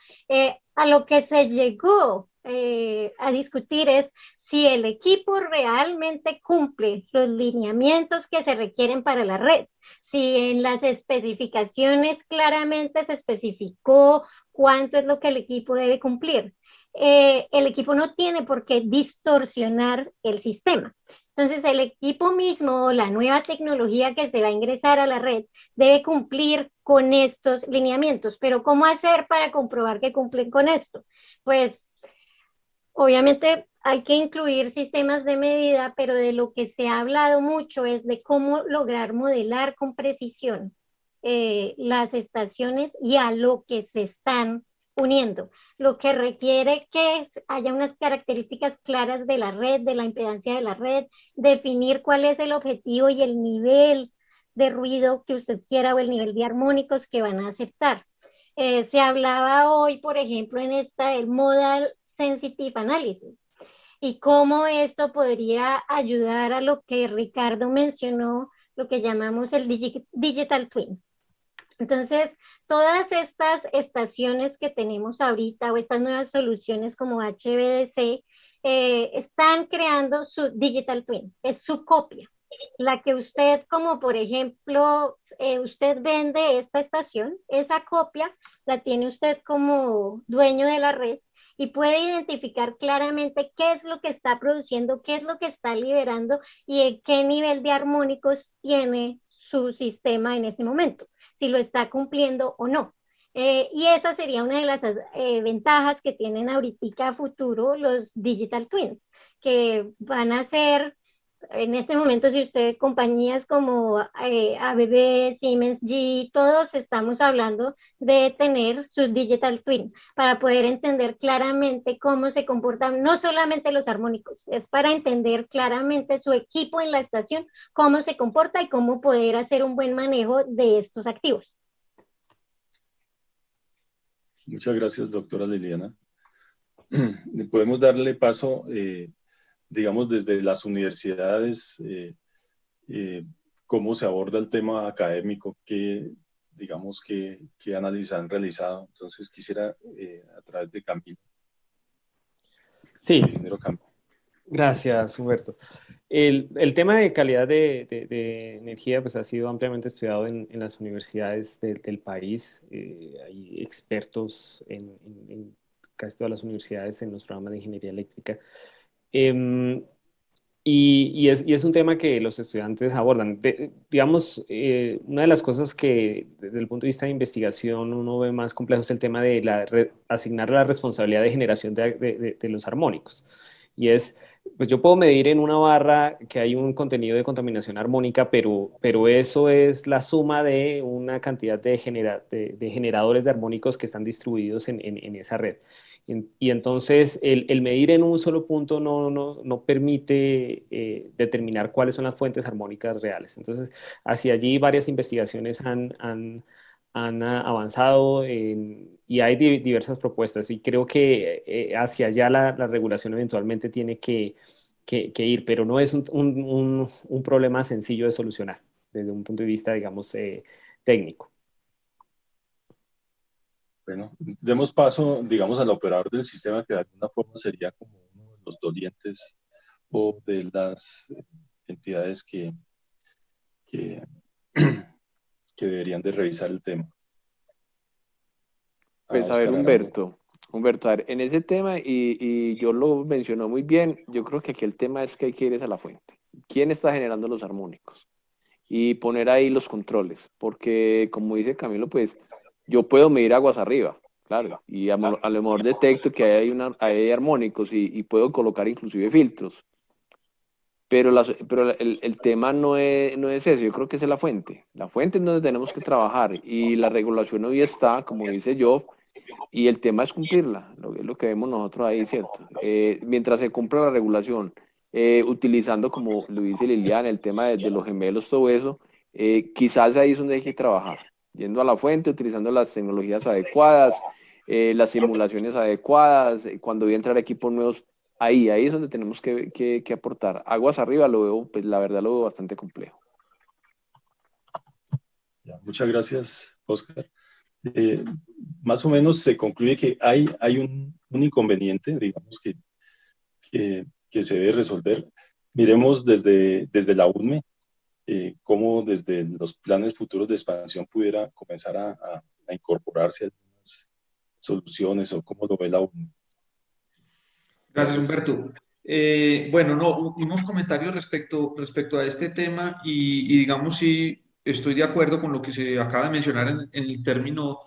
a lo que se llegó a discutir es si el equipo realmente cumple los lineamientos que se requieren para la red, si en las especificaciones claramente se especificó cuánto es lo que el equipo debe cumplir. El equipo no tiene por qué distorsionar el sistema. Entonces, el equipo mismo o la nueva tecnología que se va a ingresar a la red debe cumplir con estos lineamientos. Pero, ¿cómo hacer para comprobar que cumplen con esto? Pues, obviamente hay que incluir sistemas de medida, pero de lo que se ha hablado mucho es de cómo lograr modelar con precisión las estaciones y a lo que se están uniendo, lo que requiere que haya unas características claras de la red, de la impedancia de la red, definir cuál es el objetivo y el nivel de ruido que usted quiera o el nivel de armónicos que van a aceptar. Se hablaba hoy, por ejemplo, en el Modal Sensitive Analysis y cómo esto podría ayudar a lo que Ricardo mencionó, lo que llamamos el Digital Twin. Entonces, todas estas estaciones que tenemos ahorita o estas nuevas soluciones como HVDC están creando su Digital Twin, es su copia. La que usted, como por ejemplo, usted vende esta estación, esa copia la tiene usted como dueño de la red y puede identificar claramente qué es lo que está produciendo, qué es lo que está liberando y en qué nivel de armónicos tiene su sistema en ese momento, si lo está cumpliendo o no. Y esa sería una de las ventajas que tienen ahorita a futuro los Digital Twins, que van a ser, en este momento, si usted, compañías como ABB, Siemens, GE, todos estamos hablando de tener sus Digital Twin para poder entender claramente cómo se comportan, no solamente los armónicos, es para entender claramente su equipo en la estación, cómo se comporta y cómo poder hacer un buen manejo de estos activos. Muchas gracias, doctora Liliana. Podemos darle paso, digamos, desde las universidades, cómo se aborda el tema académico, digamos, qué análisis han realizado. Entonces, quisiera, a través de Camilo. Sí. Gracias, Humberto. El tema de calidad de energía pues, ha sido ampliamente estudiado en las universidades del país. Hay expertos en casi todas las universidades en los programas de ingeniería eléctrica. Y es un tema que los estudiantes abordan. Digamos, una de las cosas que desde el punto de vista de investigación uno ve más complejo es el tema de asignar la responsabilidad de generación de los armónicos. Y pues yo puedo medir en una barra que hay un contenido de contaminación armónica, pero eso es la suma de una cantidad de generadores de armónicos que están distribuidos en esa red. Y entonces el medir en un solo punto no permite determinar cuáles son las fuentes armónicas reales. Entonces, hacia allí varias investigaciones han avanzado y hay diversas propuestas y creo que hacia allá la regulación eventualmente tiene que ir, pero no es un problema sencillo de solucionar desde un punto de vista, digamos, técnico. Bueno, demos paso, digamos, al operador del sistema, que de alguna forma sería como uno de los dolientes o de las entidades que deberían de revisar el tema. Pues a ver, Humberto, a ver, en ese tema, y yo lo mencionó muy bien, yo creo que aquí el tema es que hay que ir a la fuente. ¿Quién está generando los armónicos? Y poner ahí los controles, porque como dice Camilo, pues yo puedo medir aguas arriba, claro, y a lo mejor detecto que hay armónicos y puedo colocar inclusive filtros. pero, el tema no es eso, yo creo que es la fuente. La fuente es donde tenemos que trabajar y la regulación hoy está, como dice yo, y el tema es cumplirla, es lo que vemos nosotros ahí, ¿cierto? Mientras se cumpla la regulación, utilizando, como lo dice Liliana, el tema de los gemelos, todo eso, quizás ahí es donde hay que trabajar, yendo a la fuente, utilizando las tecnologías adecuadas, las simulaciones adecuadas, cuando voy a entrar equipos nuevos, ahí es donde tenemos que aportar. Aguas arriba lo veo, pues la verdad lo veo bastante complejo. Ya, muchas gracias, Oscar. Más o menos se concluye que hay un inconveniente, digamos, que se debe resolver. Miremos desde la UNME, cómo desde los planes futuros de expansión pudiera comenzar a incorporarse algunas soluciones o cómo lo ve la UNME. Gracias, Humberto. Bueno, no, unos comentarios respecto a este tema y digamos si estoy de acuerdo con lo que se acaba de mencionar en el término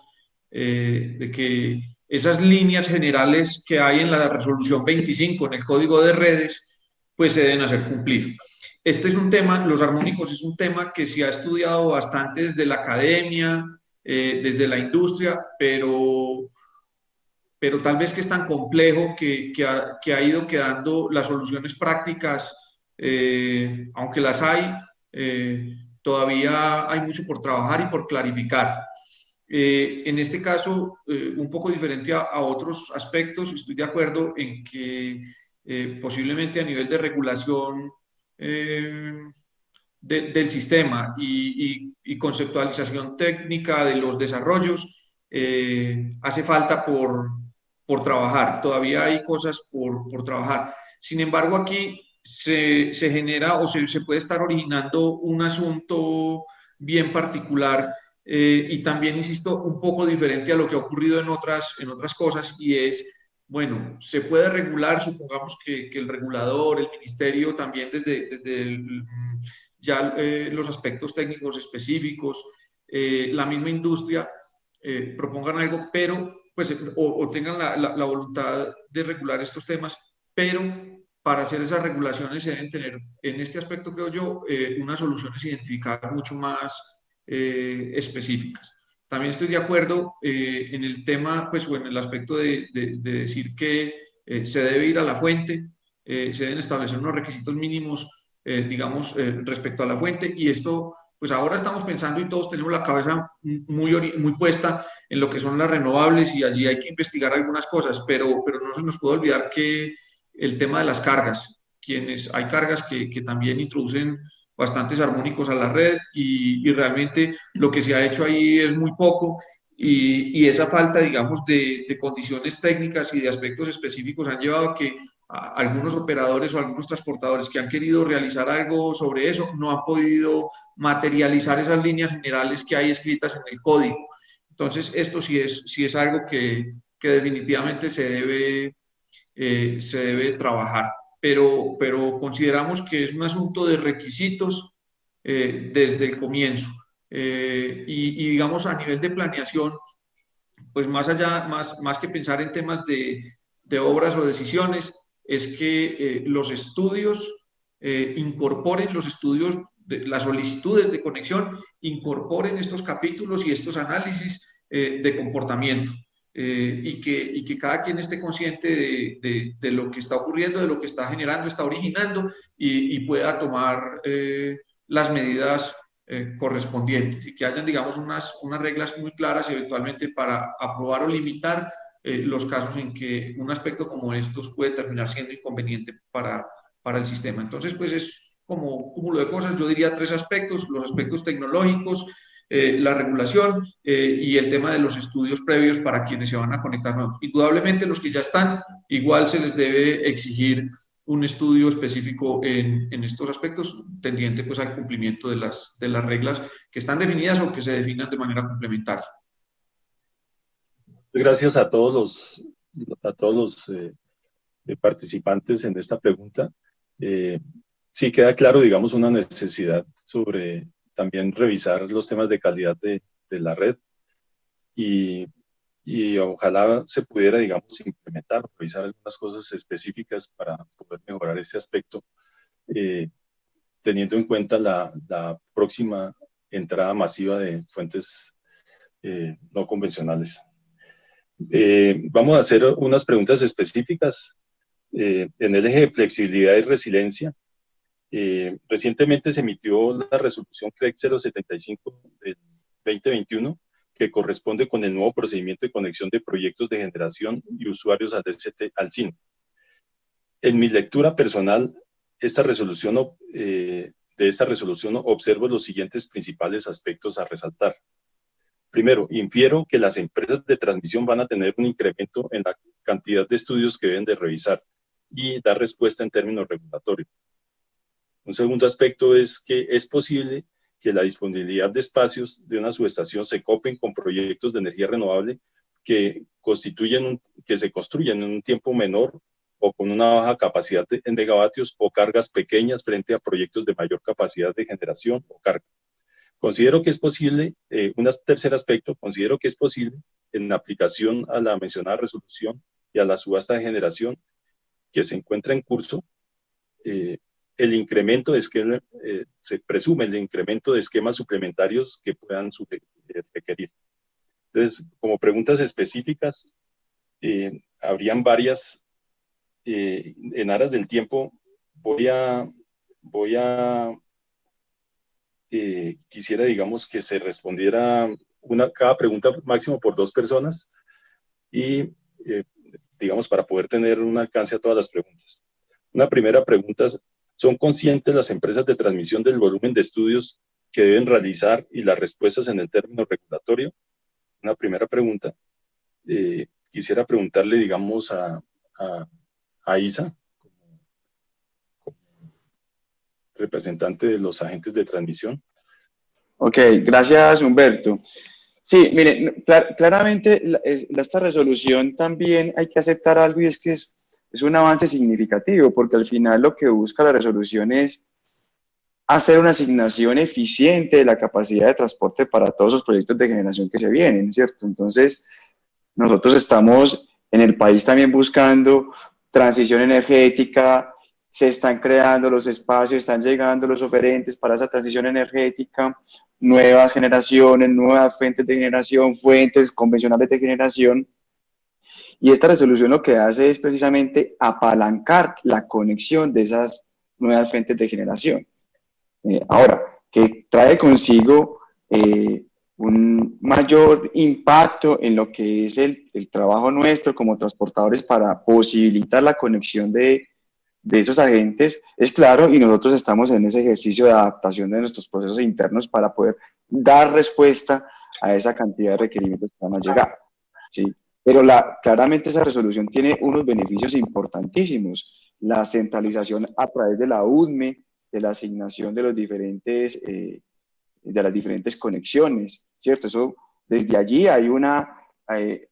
de que esas líneas generales que hay en la resolución 25, en el código de redes, pues se deben hacer cumplir. Este es un tema, los armónicos es un tema que se ha estudiado bastante desde la academia, desde la industria, pero tal vez que es tan complejo que ha ido quedando las soluciones prácticas, aunque las hay, todavía hay mucho por trabajar y por clarificar. En este caso, un poco diferente a otros aspectos, estoy de acuerdo en que posiblemente a nivel de regulación del sistema y conceptualización técnica de los desarrollos, hace falta por trabajar. Todavía hay cosas por trabajar. Sin embargo, aquí se genera o se puede estar originando un asunto bien particular y también, insisto, un poco diferente a lo que ha ocurrido en otras cosas y es, bueno, se puede regular, supongamos que el regulador, el ministerio, también desde ya los aspectos técnicos específicos, la misma industria propongan algo, pero pues, o tengan la voluntad de regular estos temas, pero para hacer esas regulaciones se deben tener, en este aspecto creo yo, unas soluciones identificadas mucho más específicas. También estoy de acuerdo en el tema, pues, o en el aspecto de decir que se debe ir a la fuente, se deben establecer unos requisitos mínimos, digamos, respecto a la fuente, y esto, pues ahora estamos pensando y todos tenemos la cabeza muy puesta en lo que son las renovables y allí hay que investigar algunas cosas, pero no se nos puede olvidar que el tema de las cargas, hay cargas que también introducen bastantes armónicos a la red y realmente lo que se ha hecho ahí es muy poco y esa falta, digamos, de condiciones técnicas y de aspectos específicos han llevado a que algunos operadores o algunos transportadores que han querido realizar algo sobre eso no han podido materializar esas líneas generales que hay escritas en el código. Entonces, esto sí es algo que definitivamente se debe trabajar, pero consideramos que es un asunto de requisitos desde el comienzo. Y digamos, a nivel de planeación, pues más allá, más que pensar en temas de obras o decisiones, es que los estudios incorporen los estudios, las solicitudes de conexión, incorporen estos capítulos y estos análisis de comportamiento. Y que cada quien esté consciente de lo que está ocurriendo, de lo que está generando, está originando y pueda tomar las medidas correspondientes y que hayan, digamos, unas reglas muy claras eventualmente para aprobar o limitar los casos en que un aspecto como estos puede terminar siendo inconveniente para el sistema. Entonces, pues es como cúmulo de cosas, yo diría tres aspectos: los aspectos tecnológicos, la regulación y el tema de los estudios previos para quienes se van a conectar nuevos. Indudablemente los que ya están, igual se les debe exigir un estudio específico en estos aspectos, tendiente pues al cumplimiento de las reglas que están definidas o que se definan de manera complementaria. Gracias a todos los participantes en esta pregunta. Sí queda claro, digamos, una necesidad sobre también revisar los temas de calidad de la red y ojalá se pudiera, digamos, implementar, revisar algunas cosas específicas para poder mejorar este aspecto. teniendo en cuenta la próxima entrada masiva de fuentes no convencionales. Vamos a hacer unas preguntas específicas en el eje de flexibilidad y resiliencia. Recientemente se emitió la resolución CREC 075 del 2021, que corresponde con el nuevo procedimiento de conexión de proyectos de generación y usuarios al CIN. En mi lectura personal, de esta resolución observo los siguientes principales aspectos a resaltar. Primero, infiero que las empresas de transmisión van a tener un incremento en la cantidad de estudios que deben de revisar y dar respuesta en términos regulatorios. Un segundo aspecto es que es posible que la disponibilidad de espacios de una subestación se copen con proyectos de energía renovable que se construyen en un tiempo menor o con una baja capacidad en megavatios o cargas pequeñas frente a proyectos de mayor capacidad de generación o carga. Considero que es posible, un tercer aspecto, considero que es posible en aplicación a la mencionada resolución y a la subasta de generación que se encuentra en curso, el incremento de esquema, se presume el incremento de esquemas suplementarios que puedan requerir. Entonces, como preguntas específicas, habrían varias, en aras del tiempo, quisiera, digamos, que se respondiera cada pregunta máximo por 2 personas y, digamos, para poder tener un alcance a todas las preguntas. Una primera pregunta: ¿son conscientes las empresas de transmisión del volumen de estudios que deben realizar y las respuestas en el término regulatorio? Una primera pregunta. Quisiera preguntarle, digamos, a Isa, como representante de los agentes de transmisión. Ok, gracias, Humberto. Sí, miren, claramente esta resolución también hay que aceptar algo, y es que es un avance significativo, porque al final lo que busca la resolución es hacer una asignación eficiente de la capacidad de transporte para todos los proyectos de generación que se vienen, ¿cierto? Entonces, nosotros estamos en el país también buscando transición energética, se están creando los espacios, están llegando los oferentes para esa transición energética, nuevas generaciones, nuevas fuentes de generación, fuentes convencionales de generación. Y esta resolución lo que hace es precisamente apalancar la conexión de esas nuevas fuentes de generación. Ahora, que trae consigo un mayor impacto en lo que es el trabajo nuestro como transportadores para posibilitar la conexión de esos agentes, es claro, y nosotros estamos en ese ejercicio de adaptación de nuestros procesos internos para poder dar respuesta a esa cantidad de requerimientos que van a llegar, ¿sí? Pero claramente esa resolución tiene unos beneficios importantísimos. La centralización a través de la UDME, de la asignación de las diferentes conexiones, ¿cierto? Eso, desde allí hay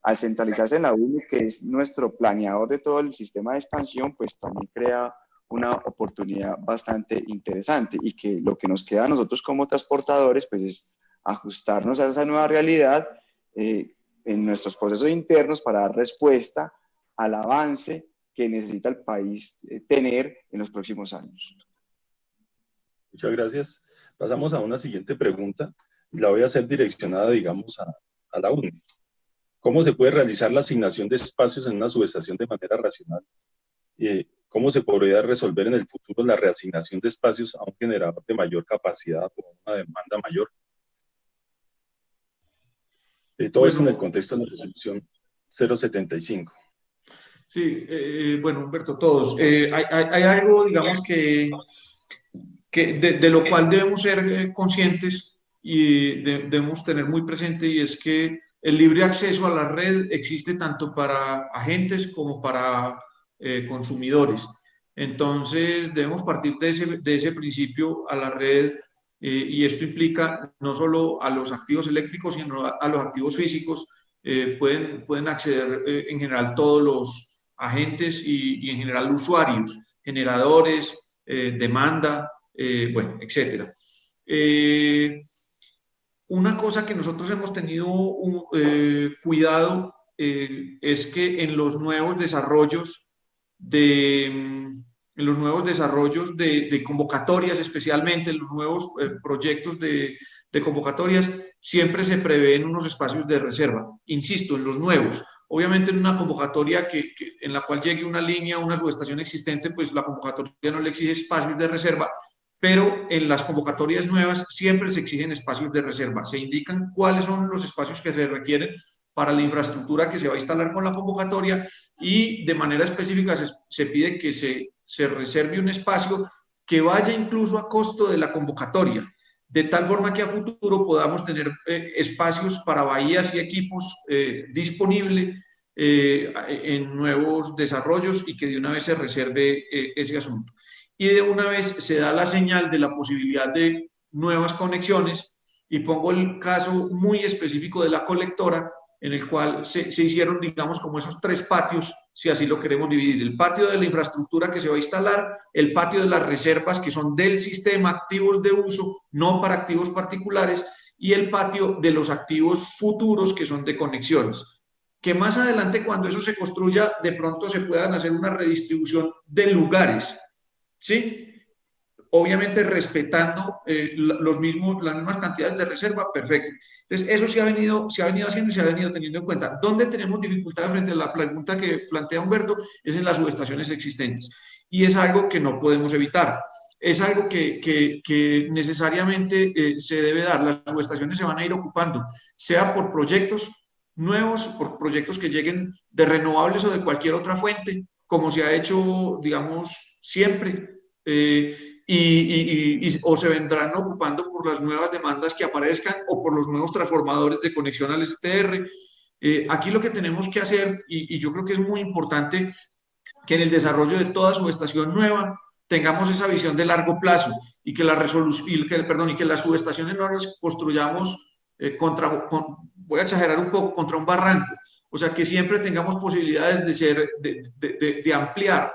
al centralizarse en la UDME, que es nuestro planeador de todo el sistema de expansión, pues también crea una oportunidad bastante interesante, y que lo que nos queda a nosotros como transportadores, pues es ajustarnos a esa nueva realidad en nuestros procesos internos para dar respuesta al avance que necesita el país tener en los próximos años. Muchas gracias. Pasamos a una siguiente pregunta. La voy a hacer direccionada, digamos, a la UNE. ¿Cómo se puede realizar la asignación de espacios en una subestación de manera racional? ¿Cómo se podría resolver en el futuro la reasignación de espacios a un generador de mayor capacidad o una demanda mayor? Todo esto en el contexto de la resolución 075. Sí, bueno, Humberto, todos. Hay algo, digamos, que de lo cual debemos ser conscientes y debemos tener muy presente, y es que el libre acceso a la red existe tanto para agentes como para consumidores. Entonces, debemos partir de ese principio a la red, y esto implica no solo a los activos eléctricos, sino a los activos físicos. Pueden acceder en general todos los agentes y en general usuarios, generadores, demanda, bueno, etcétera. Una cosa que nosotros hemos tenido cuidado es que en los nuevos desarrollos de en los nuevos desarrollos de convocatorias, especialmente en los nuevos proyectos de convocatorias, siempre se prevén unos espacios de reserva. Insisto, en los nuevos. Obviamente en una convocatoria en la cual llegue una línea, una subestación existente, pues la convocatoria no le exige espacios de reserva, pero en las convocatorias nuevas siempre se exigen espacios de reserva. Se indican cuáles son los espacios que se requieren para la infraestructura que se va a instalar con la convocatoria y de manera específica se pide que se reserve un espacio que vaya incluso a costo de la convocatoria, de tal forma que a futuro podamos tener espacios para bahías y equipos disponibles en nuevos desarrollos y que de una vez se reserve ese asunto. Y de una vez se da la señal de la posibilidad de nuevas conexiones, y pongo el caso muy específico de la colectora, en el cual se hicieron, digamos, como esos 3 patios, si así lo queremos dividir: el patio de la infraestructura que se va a instalar, el patio de las reservas que son del sistema, activos de uso, no para activos particulares, y el patio de los activos futuros que son de conexiones. Que más adelante, cuando eso se construya, de pronto se puedan hacer una redistribución de lugares, ¿sí? Obviamente respetando las mismas cantidades de reserva, perfecto. Entonces, eso se ha venido haciendo y se ha venido teniendo en cuenta. ¿Dónde tenemos dificultades frente a la pregunta que plantea Humberto? Es en las subestaciones existentes. Y es algo que no podemos evitar. Es algo que necesariamente se debe dar. Las subestaciones se van a ir ocupando, sea por proyectos nuevos, por proyectos que lleguen de renovables o de cualquier otra fuente, como se ha hecho, digamos, siempre. O se vendrán ocupando por las nuevas demandas que aparezcan o por los nuevos transformadores de conexión al STR. Aquí lo que tenemos que hacer, y yo creo que es muy importante, que en el desarrollo de toda subestación nueva tengamos esa visión de largo plazo y que las subestaciones no las construyamos voy a exagerar un poco, contra un barranco. O sea, que siempre tengamos posibilidades de ampliar.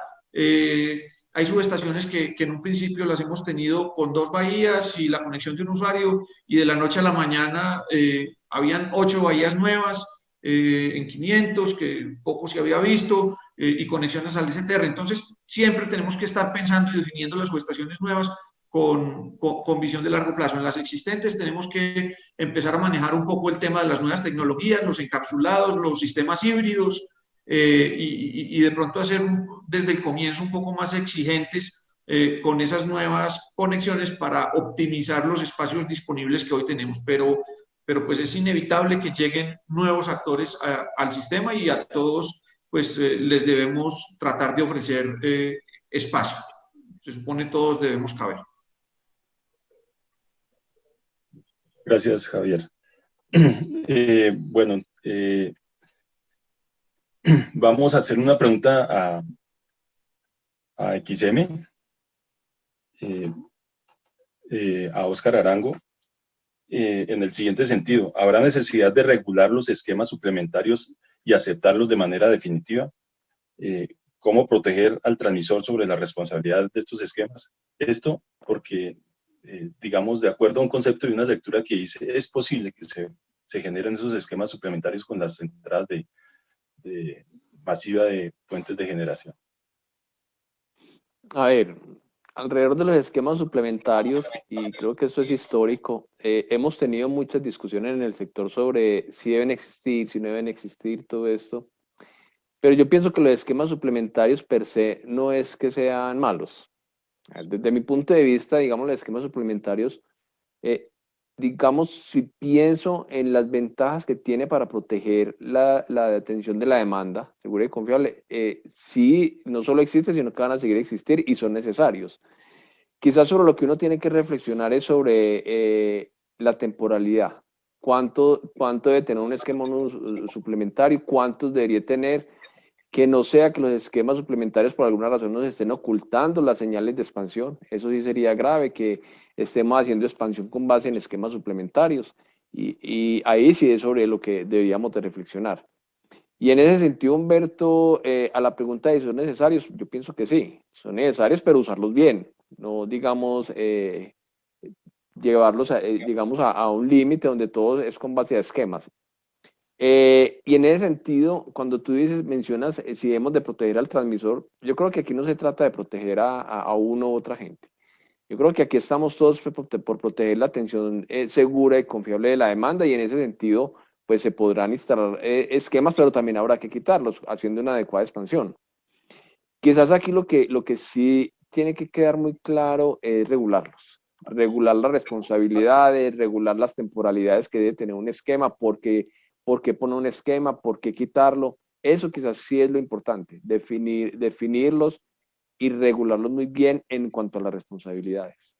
Hay subestaciones que en un principio las hemos tenido con 2 bahías y la conexión de un usuario, y de la noche a la mañana habían 8 bahías nuevas en 500, que poco se había visto, y conexiones al STR. Entonces, siempre tenemos que estar pensando y definiendo las subestaciones nuevas con visión de largo plazo. En las existentes tenemos que empezar a manejar un poco el tema de las nuevas tecnologías, los encapsulados, los sistemas híbridos, y de pronto hacer desde el comienzo un poco más exigentes con esas nuevas conexiones para optimizar los espacios disponibles que hoy tenemos. Pero pues es inevitable que lleguen nuevos actores al sistema, y a todos pues les debemos tratar de ofrecer espacio. Se supone todos debemos caber. Gracias, Javier. Bueno, vamos a hacer una pregunta a XM, a Óscar Arango, en el siguiente sentido: ¿habrá necesidad de regular los esquemas suplementarios y aceptarlos de manera definitiva? ¿Cómo proteger al transmisor sobre la responsabilidad de estos esquemas? Esto porque, digamos, de acuerdo a un concepto y una lectura que hice, es posible que se generen esos esquemas suplementarios con las entradas masiva de fuentes de generación. A ver, alrededor de los esquemas suplementarios, y creo que esto es histórico, hemos tenido muchas discusiones en el sector sobre si deben existir, si no deben existir, todo esto. Pero yo pienso que los esquemas suplementarios per se no es que sean malos. Desde mi punto de vista, digamos, los esquemas suplementarios, digamos, si pienso en las ventajas que tiene para proteger la atención de la demanda segura y confiable, sí, no solo existen, sino que van a seguir a existir y son necesarios. Quizás sobre lo que uno tiene que reflexionar es sobre la temporalidad. ¿Cuánto debe tener un esquema suplementario? ¿Cuántos debería tener? Que no sea que los esquemas suplementarios por alguna razón nos estén ocultando las señales de expansión. Eso sí sería grave, que estemos haciendo expansión con base en esquemas suplementarios. Y ahí sí es sobre lo que deberíamos de reflexionar. Y en ese sentido, Humberto, a la pregunta de si son necesarios, yo pienso que sí, son necesarios, pero usarlos bien. No, digamos, llevarlos, digamos, a un límite donde todo es con base a esquemas. Y en ese sentido, cuando tú mencionas si debemos de proteger al transmisor, yo creo que aquí no se trata de proteger a uno u otra gente. Yo creo que aquí estamos todos por proteger la atención segura y confiable de la demanda, y en ese sentido, pues se podrán instalar esquemas, pero también habrá que quitarlos, haciendo una adecuada expansión. Quizás aquí lo que sí tiene que quedar muy claro es regularlos. Regular las responsabilidades, regular las temporalidades que debe tener un esquema, por qué poner un esquema, por qué quitarlo. Eso quizás sí es lo importante, definirlos y regularlos muy bien en cuanto a las responsabilidades.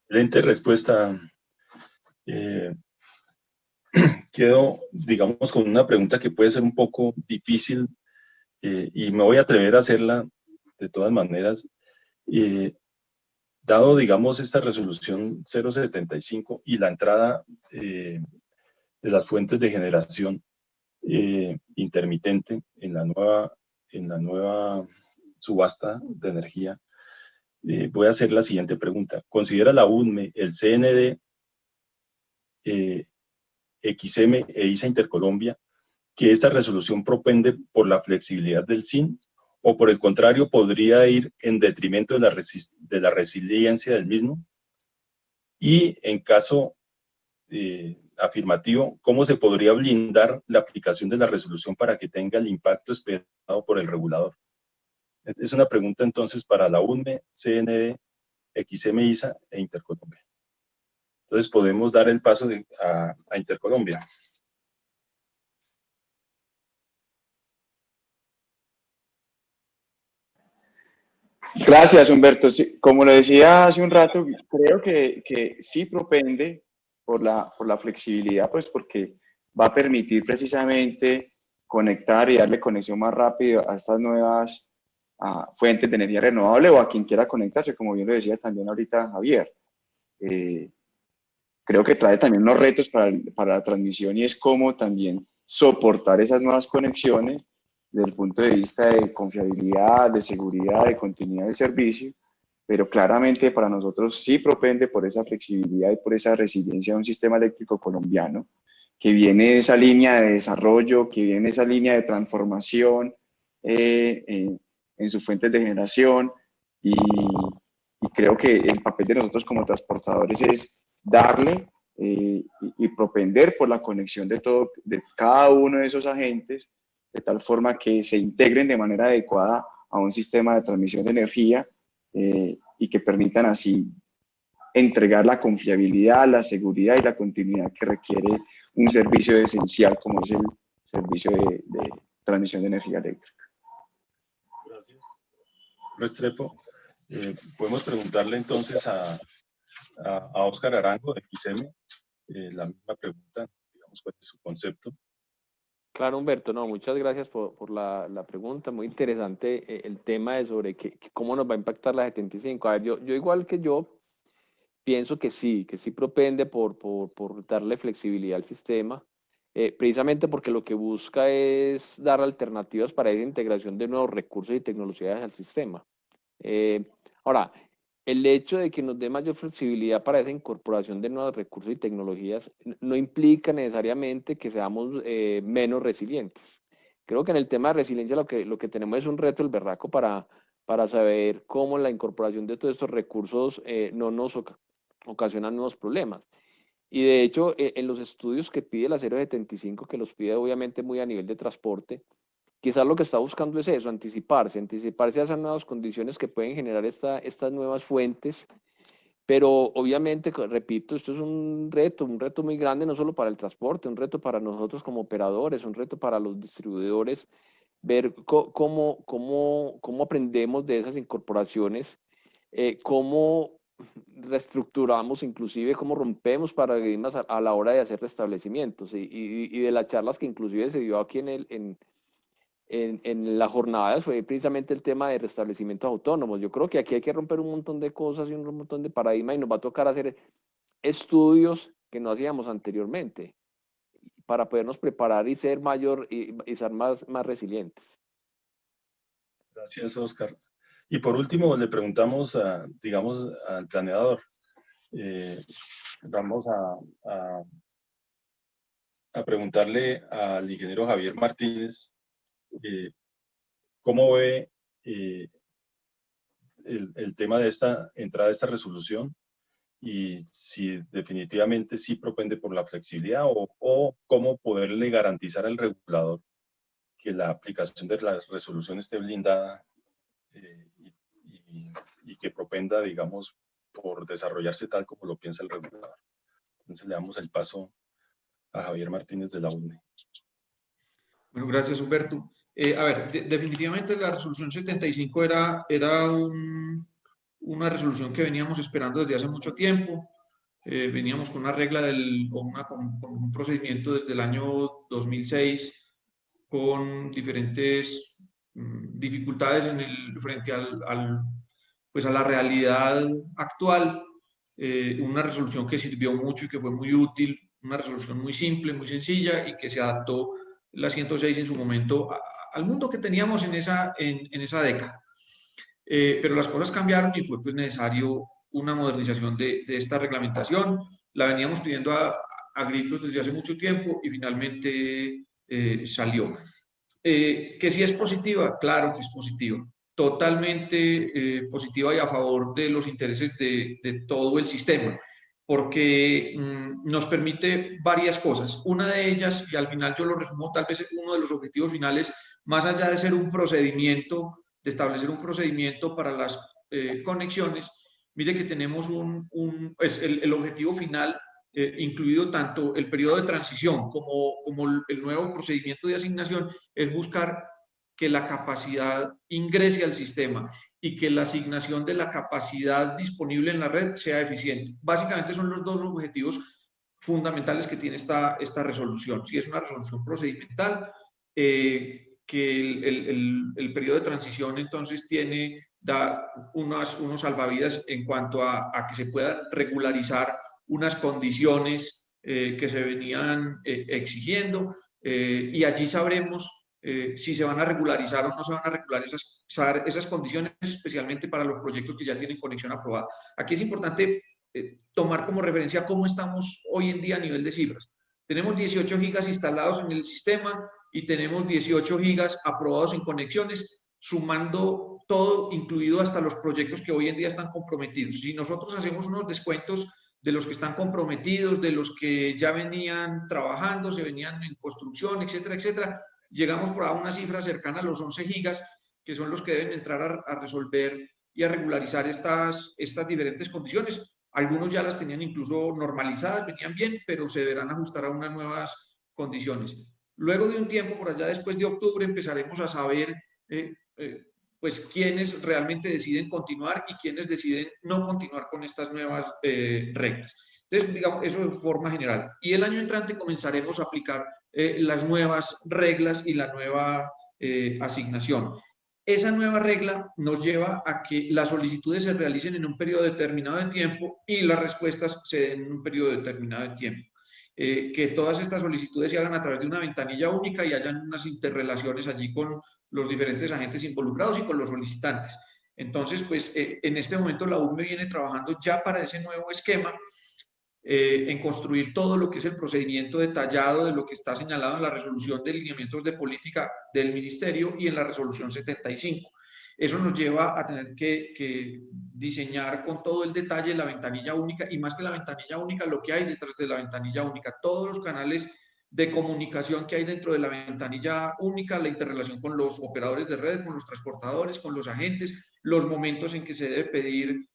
Excelente respuesta. Quedo, digamos, con una pregunta que puede ser un poco difícil y me voy a atrever a hacerla de todas maneras. Dado, digamos, esta resolución 075 y la entrada de las fuentes de generación intermitente en la nueva subasta de energía, voy a hacer la siguiente pregunta. ¿Considera la UNME, el CND, XM e ISA Intercolombia que esta resolución propende por la flexibilidad del SIN o por el contrario podría ir en detrimento de la resiliencia del mismo? Y en caso afirmativo, ¿cómo se podría blindar la aplicación de la resolución para que tenga el impacto esperado por el regulador? Es una pregunta entonces para la UNME, CND, XM, ISA e Intercolombia. Entonces podemos dar el paso a Intercolombia. Gracias, Humberto. Sí, como lo decía hace un rato, creo que sí propende por la flexibilidad, pues porque va a permitir precisamente conectar y darle conexión más rápido a estas nuevas fuentes de energía renovable o a quien quiera conectarse, como bien lo decía también ahorita Javier. Creo que trae también unos retos para la transmisión y es cómo también soportar esas nuevas conexiones desde el punto de vista de confiabilidad, de seguridad, de continuidad del servicio, pero claramente para nosotros sí propende por esa flexibilidad y por esa resiliencia de un sistema eléctrico colombiano que viene en esa línea de desarrollo, que viene en esa línea de transformación en sus fuentes de generación y creo que el papel de nosotros como transportadores es darle y propender por la conexión de cada uno de esos agentes, de tal forma que se integren de manera adecuada a un sistema de transmisión de energía y que permitan así entregar la confiabilidad, la seguridad y la continuidad que requiere un servicio esencial como es el servicio de transmisión de energía eléctrica. Gracias. Restrepo, podemos preguntarle entonces a Óscar Arango de XM la misma pregunta, digamos, cuál es su concepto. Claro, Humberto, no, muchas gracias por la pregunta, muy interesante el tema de sobre cómo nos va a impactar la 75. A ver, yo igual que yo, pienso que sí propende por darle flexibilidad al sistema, precisamente porque lo que busca es dar alternativas para esa integración de nuevos recursos y tecnologías al sistema. Ahora, el hecho de que nos dé mayor flexibilidad para esa incorporación de nuevos recursos y tecnologías no implica necesariamente que seamos menos resilientes. Creo que en el tema de resiliencia lo que tenemos es un reto, el berraco, para saber cómo la incorporación de todos estos recursos no nos ocasiona nuevos problemas. Y de hecho, en los estudios que pide la 075, que los pide obviamente muy a nivel de transporte, quizás lo que está buscando es eso, anticiparse a esas nuevas condiciones que pueden generar estas nuevas fuentes, pero obviamente, repito, esto es un reto muy grande, no solo para el transporte, un reto para nosotros como operadores, un reto para los distribuidores, ver cómo aprendemos de esas incorporaciones, cómo reestructuramos, inclusive cómo rompemos paradigmas a la hora de hacer restablecimientos y de las charlas que inclusive se dio aquí en las jornadas fue precisamente el tema de restablecimientos autónomos. Yo creo que aquí hay que romper un montón de cosas y un montón de paradigmas y nos va a tocar hacer estudios que no hacíamos anteriormente para podernos preparar y ser y ser más resilientes. Gracias, Óscar. Y por último, le preguntamos, digamos, al planeador. Vamos a a preguntarle al ingeniero Javier Martínez cómo ve el tema de esta entrada de esta resolución y si definitivamente sí propende por la flexibilidad o cómo poderle garantizar al regulador que la aplicación de la resolución esté blindada y que propenda, digamos, por desarrollarse tal como lo piensa el regulador. Entonces le damos el paso a Javier Martínez de la UNE. Bueno, gracias, Humberto. A ver, definitivamente la resolución 75 era una resolución que veníamos esperando desde hace mucho tiempo. Veníamos con una regla con un procedimiento desde el año 2006 con diferentes dificultades frente pues a la realidad actual. Una resolución que sirvió mucho y que fue muy útil, una resolución muy simple, muy sencilla y que se adaptó la 106 en su momento al mundo que teníamos en esa década. Pero las cosas cambiaron y fue pues necesario una modernización de esta reglamentación. La veníamos pidiendo a gritos desde hace mucho tiempo y finalmente salió. Que si es positiva, claro que es positiva, totalmente positiva y a favor de los intereses de todo el sistema, porque nos permite varias cosas. Una de ellas, y al final yo lo resumo, tal vez uno de los objetivos finales, más allá de ser un procedimiento, de establecer un procedimiento para las conexiones, mire que tenemos el objetivo final, incluido tanto el periodo de transición como el nuevo procedimiento de asignación, es buscar que la capacidad ingrese al sistema y que la asignación de la capacidad disponible en la red sea eficiente. Básicamente son los dos objetivos fundamentales que tiene esta resolución. Si es una resolución procedimental, que el periodo de transición entonces da unos salvavidas en cuanto a que se puedan regularizar unas condiciones que se venían exigiendo y allí sabremos si se van a regularizar o no se van a regularizar esas condiciones, especialmente para los proyectos que ya tienen conexión aprobada. Aquí es importante tomar como referencia cómo estamos hoy en día a nivel de cifras. Tenemos 18 gigas instalados en el sistema y tenemos 18 gigas aprobados en conexiones, sumando todo, incluido hasta los proyectos que hoy en día están comprometidos. Si nosotros hacemos unos descuentos de los que están comprometidos, de los que ya venían trabajando, se venían en construcción, etcétera, etcétera, llegamos por a una cifra cercana a los 11 gigas, que son los que deben entrar a resolver y a regularizar estas diferentes condiciones. Algunos ya las tenían incluso normalizadas, venían bien, pero se deberán ajustar a unas nuevas condiciones. Luego de un tiempo, por allá después de octubre, empezaremos a saber pues quiénes realmente deciden continuar y quiénes deciden no continuar con estas nuevas reglas. Entonces, digamos, eso de forma general. Y el año entrante comenzaremos a aplicar las nuevas reglas y la nueva asignación. Esa nueva regla nos lleva a que las solicitudes se realicen en un periodo determinado de tiempo y las respuestas se den en un periodo determinado de tiempo. Que todas estas solicitudes se hagan a través de una ventanilla única y hayan unas interrelaciones allí con los diferentes agentes involucrados y con los solicitantes. Entonces, pues en este momento la UNME viene trabajando ya para ese nuevo esquema, en construir todo lo que es el procedimiento detallado de lo que está señalado en la resolución de lineamientos de política del Ministerio y en la resolución 75. Eso nos lleva a tener que diseñar con todo el detalle la ventanilla única y más que la ventanilla única, lo que hay detrás de la ventanilla única, todos los canales de comunicación que hay dentro de la ventanilla única, la interrelación con los operadores de red, con los transportadores, con los agentes, los momentos en que se debe pedir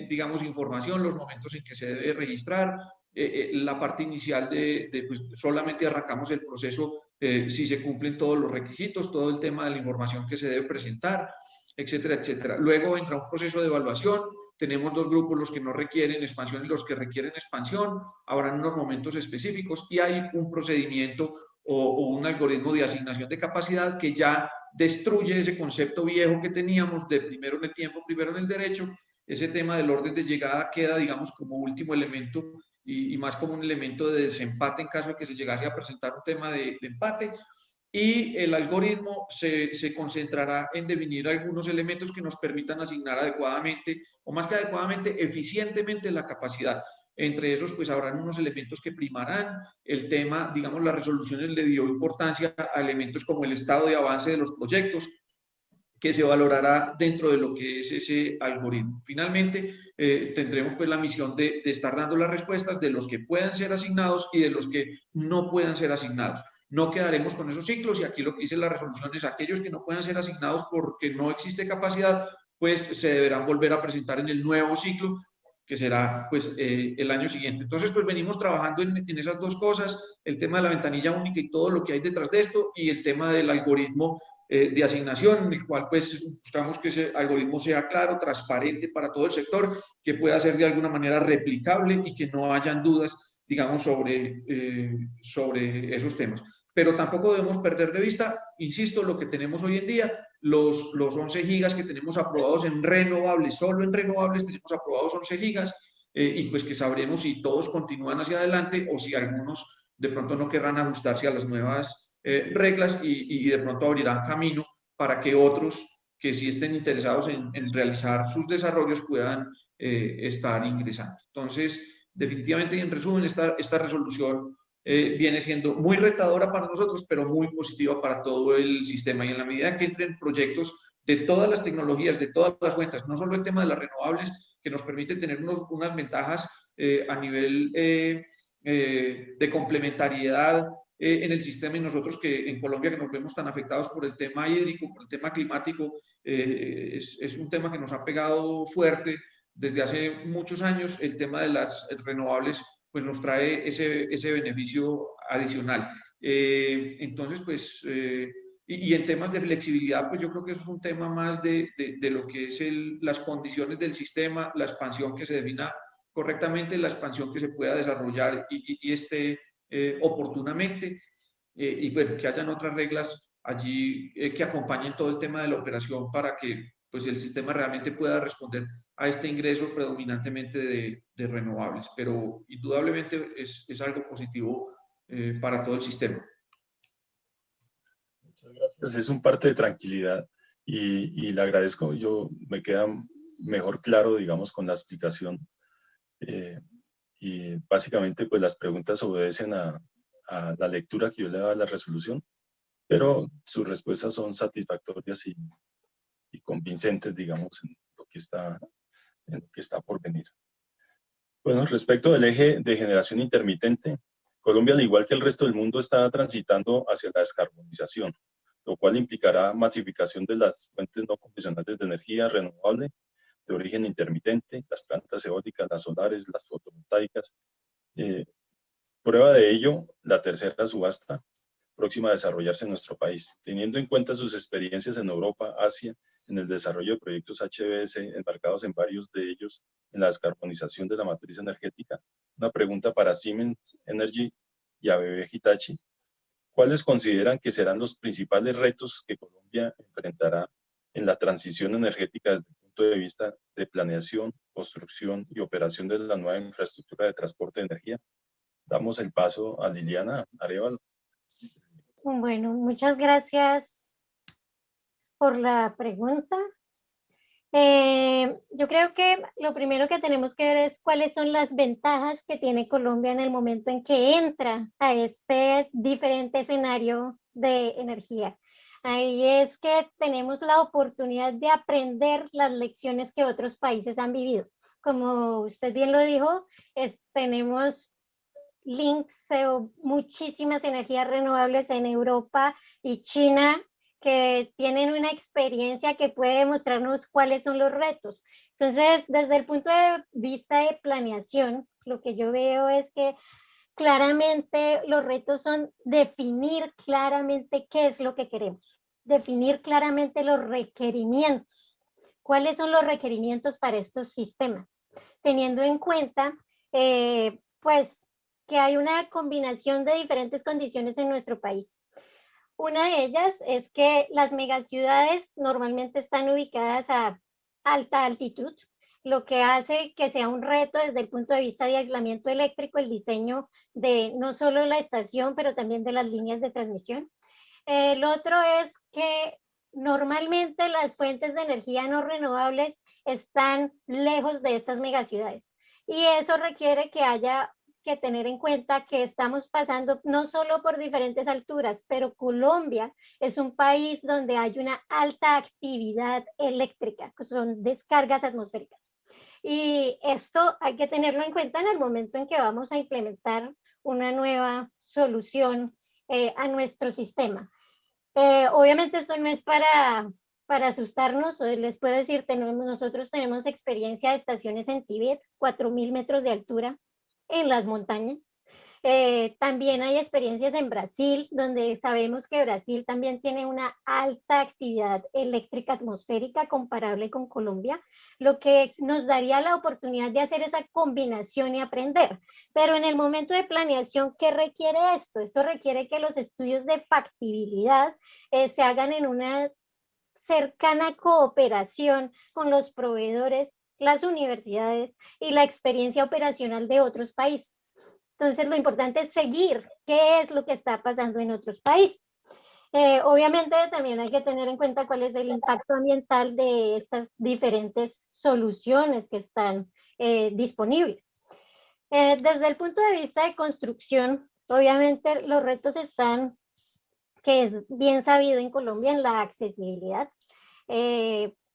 digamos, información, los momentos en que se debe registrar, la parte inicial pues solamente arrancamos el proceso si se cumplen todos los requisitos, todo el tema de la información que se debe presentar, etcétera, etcétera. Luego entra un proceso de evaluación, tenemos dos grupos, los que no requieren expansión y los que requieren expansión, habrán unos momentos específicos y hay un procedimiento o un algoritmo de asignación de capacidad que ya destruye ese concepto viejo que teníamos de primero en el tiempo, primero en el derecho. Ese tema del orden de llegada queda, digamos, como último elemento y más como un elemento de desempate en caso de que se llegase a presentar un tema de empate. Y el algoritmo se concentrará en definir algunos elementos que nos permitan asignar adecuadamente, o más que adecuadamente, eficientemente la capacidad. Entre esos, pues habrán unos elementos que primarán. El tema, digamos, las resoluciones le dio importancia a elementos como el estado de avance de los proyectos, que se valorará dentro de lo que es ese algoritmo. Finalmente, tendremos pues la misión de estar dando las respuestas de los que puedan ser asignados y de los que no puedan ser asignados. No quedaremos con esos ciclos, y aquí lo que dice la resolución es aquellos que no puedan ser asignados porque no existe capacidad, pues se deberán volver a presentar en el nuevo ciclo, que será pues el año siguiente. Entonces, pues venimos trabajando en esas dos cosas, el tema de la ventanilla única y todo lo que hay detrás de esto, y el tema del algoritmo de asignación, en el cual pues buscamos que ese algoritmo sea claro, transparente para todo el sector, que pueda ser de alguna manera replicable y que no hayan dudas, digamos, sobre esos temas. Pero tampoco debemos perder de vista, insisto, lo que tenemos hoy en día, los 11 gigas que tenemos aprobados en renovables, solo en renovables tenemos aprobados 11 gigas, y pues que sabremos si todos continúan hacia adelante o si algunos de pronto no querrán ajustarse a las nuevas reglas y de pronto abrirán camino para que otros que sí estén interesados en realizar sus desarrollos puedan estar ingresando. Entonces, definitivamente y en resumen, esta resolución viene siendo muy retadora para nosotros, pero muy positiva para todo el sistema, y en la medida que entren proyectos de todas las tecnologías, de todas las fuentes, no solo el tema de las renovables, que nos permite tener unas ventajas a nivel de complementariedad en el sistema, y nosotros que en Colombia, que nos vemos tan afectados por el tema hídrico, por el tema climático, es un tema que nos ha pegado fuerte desde hace muchos años. El tema de las renovables pues nos trae ese beneficio adicional. Entonces, pues, y en temas de flexibilidad, pues yo creo que eso es un tema más de lo que es las condiciones del sistema, la expansión que se defina correctamente, la expansión que se pueda desarrollar y oportunamente, y bueno, que hayan otras reglas allí que acompañen todo el tema de la operación para que pues el sistema realmente pueda responder a este ingreso predominantemente de renovables, pero indudablemente es algo positivo para todo el sistema. Muchas gracias. Es un parte de tranquilidad y le agradezco. Yo me queda mejor claro, digamos, con la explicación. Y básicamente pues las preguntas obedecen a la lectura que yo le daba a la resolución, pero sus respuestas son satisfactorias y convincentes, digamos, en lo que está por venir. Bueno, respecto del eje de generación intermitente, Colombia, al igual que el resto del mundo, está transitando hacia la descarbonización, lo cual implicará masificación de las fuentes no convencionales de energía renovable de origen intermitente, las plantas eólicas, las solares, las fotovoltaicas. Prueba de ello, la tercera subasta próxima a desarrollarse en nuestro país, teniendo en cuenta sus experiencias en Europa, Asia, en el desarrollo de proyectos HVS, embarcados en varios de ellos en la descarbonización de la matriz energética. Una pregunta para Siemens Energy y ABB Hitachi. ¿Cuáles consideran que serán los principales retos que Colombia enfrentará en la transición energética desde el punto de vista de planeación, construcción y operación de la nueva infraestructura de transporte de energía? Damos el paso a Liliana Arévalo. Bueno, muchas gracias por la pregunta. Yo creo que lo primero que tenemos que ver es cuáles son las ventajas que tiene Colombia en el momento en que entra a este diferente escenario de energía. Ahí es que tenemos la oportunidad de aprender las lecciones que otros países han vivido. Como usted bien lo dijo, tenemos links o muchísimas energías renovables en Europa y China que tienen una experiencia que puede mostrarnos cuáles son los retos. Entonces, desde el punto de vista de planeación, lo que yo veo es que claramente los retos son definir claramente qué es lo que queremos, definir claramente los requerimientos, cuáles son los requerimientos para estos sistemas, teniendo en cuenta, pues, que hay una combinación de diferentes condiciones en nuestro país. Una de ellas es que las megaciudades normalmente están ubicadas a alta altitud, lo que hace que sea un reto desde el punto de vista de aislamiento eléctrico, el diseño de no solo la estación, pero también de las líneas de transmisión. El otro es que normalmente las fuentes de energía no renovables están lejos de estas megaciudades. Y eso requiere que haya que tener en cuenta que estamos pasando no solo por diferentes alturas, pero Colombia es un país donde hay una alta actividad eléctrica, que son descargas atmosféricas. Y esto hay que tenerlo en cuenta en el momento en que vamos a implementar una nueva solución a nuestro sistema. Obviamente esto no es para asustarnos, les puedo decir, nosotros tenemos experiencia de estaciones en Tíbet, 4.000 metros de altura en las montañas. También hay experiencias en Brasil, donde sabemos que Brasil también tiene una alta actividad eléctrica atmosférica comparable con Colombia, lo que nos daría la oportunidad de hacer esa combinación y aprender. Pero en el momento de planeación, ¿qué requiere esto? Esto requiere que los estudios de factibilidad se hagan en una cercana cooperación con los proveedores, las universidades y la experiencia operacional de otros países. Entonces, lo importante es seguir qué es lo que está pasando en otros países. Obviamente, también hay que tener en cuenta cuál es el impacto ambiental de estas diferentes soluciones que están disponibles. Desde el punto de vista de construcción, obviamente los retos están, que es bien sabido en Colombia, en la accesibilidad.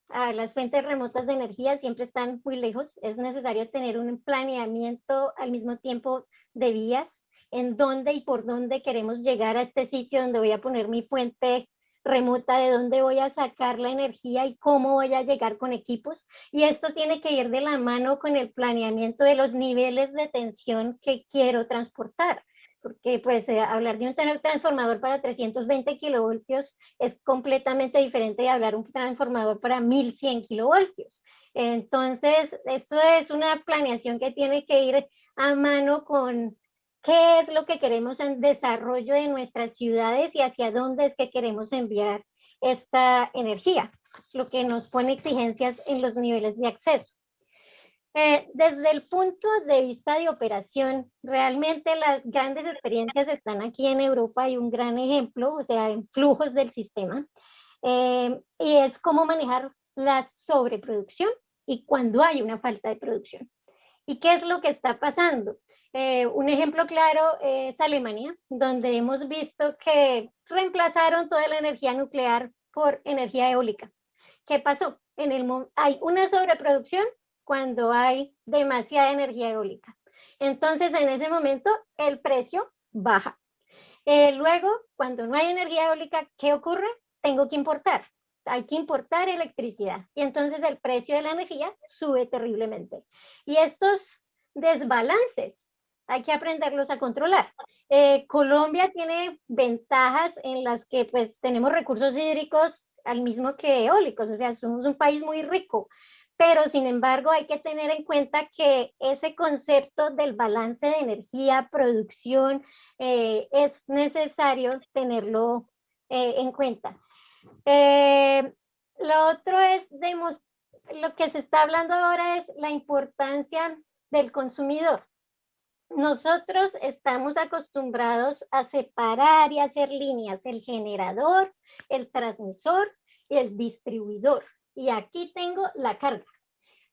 A las fuentes remotas de energía siempre están muy lejos. Es necesario tener un planeamiento al mismo tiempo de vías, en dónde y por dónde queremos llegar a este sitio donde voy a poner mi fuente remota, de dónde voy a sacar la energía y cómo voy a llegar con equipos. Y esto tiene que ir de la mano con el planeamiento de los niveles de tensión que quiero transportar. Porque pues hablar de un transformador para 320 kilovoltios es completamente diferente de hablar un transformador para 1100 kilovoltios. Entonces, esto es una planeación que tiene que ir a mano con qué es lo que queremos en desarrollo de nuestras ciudades y hacia dónde es que queremos enviar esta energía, lo que nos pone exigencias en los niveles de acceso. Desde el punto de vista de operación, realmente las grandes experiencias están aquí en Europa. Hay un gran ejemplo, o sea, en flujos del sistema, y es cómo manejar la sobreproducción y cuando hay una falta de producción. ¿Y qué es lo que está pasando? Un ejemplo claro es Alemania, donde hemos visto que reemplazaron toda la energía nuclear por energía eólica. ¿Qué pasó? Hay una sobreproducción cuando hay demasiada energía eólica. Entonces, en ese momento, el precio baja. Luego, cuando no hay energía eólica, ¿qué ocurre? Tengo que importar. Hay que importar electricidad. Y entonces el precio de la energía sube terriblemente. Y estos desbalances hay que aprenderlos a controlar. Colombia tiene ventajas en las que pues tenemos recursos hídricos al mismo que eólicos, o sea, somos un país muy rico, pero sin embargo hay que tener en cuenta que ese concepto del balance de energía, producción, es necesario tenerlo en cuenta. Lo otro es, lo que se está hablando ahora es la importancia del consumidor. Nosotros estamos acostumbrados a separar y hacer líneas, el generador, el transmisor y el distribuidor. Y aquí tengo la carga.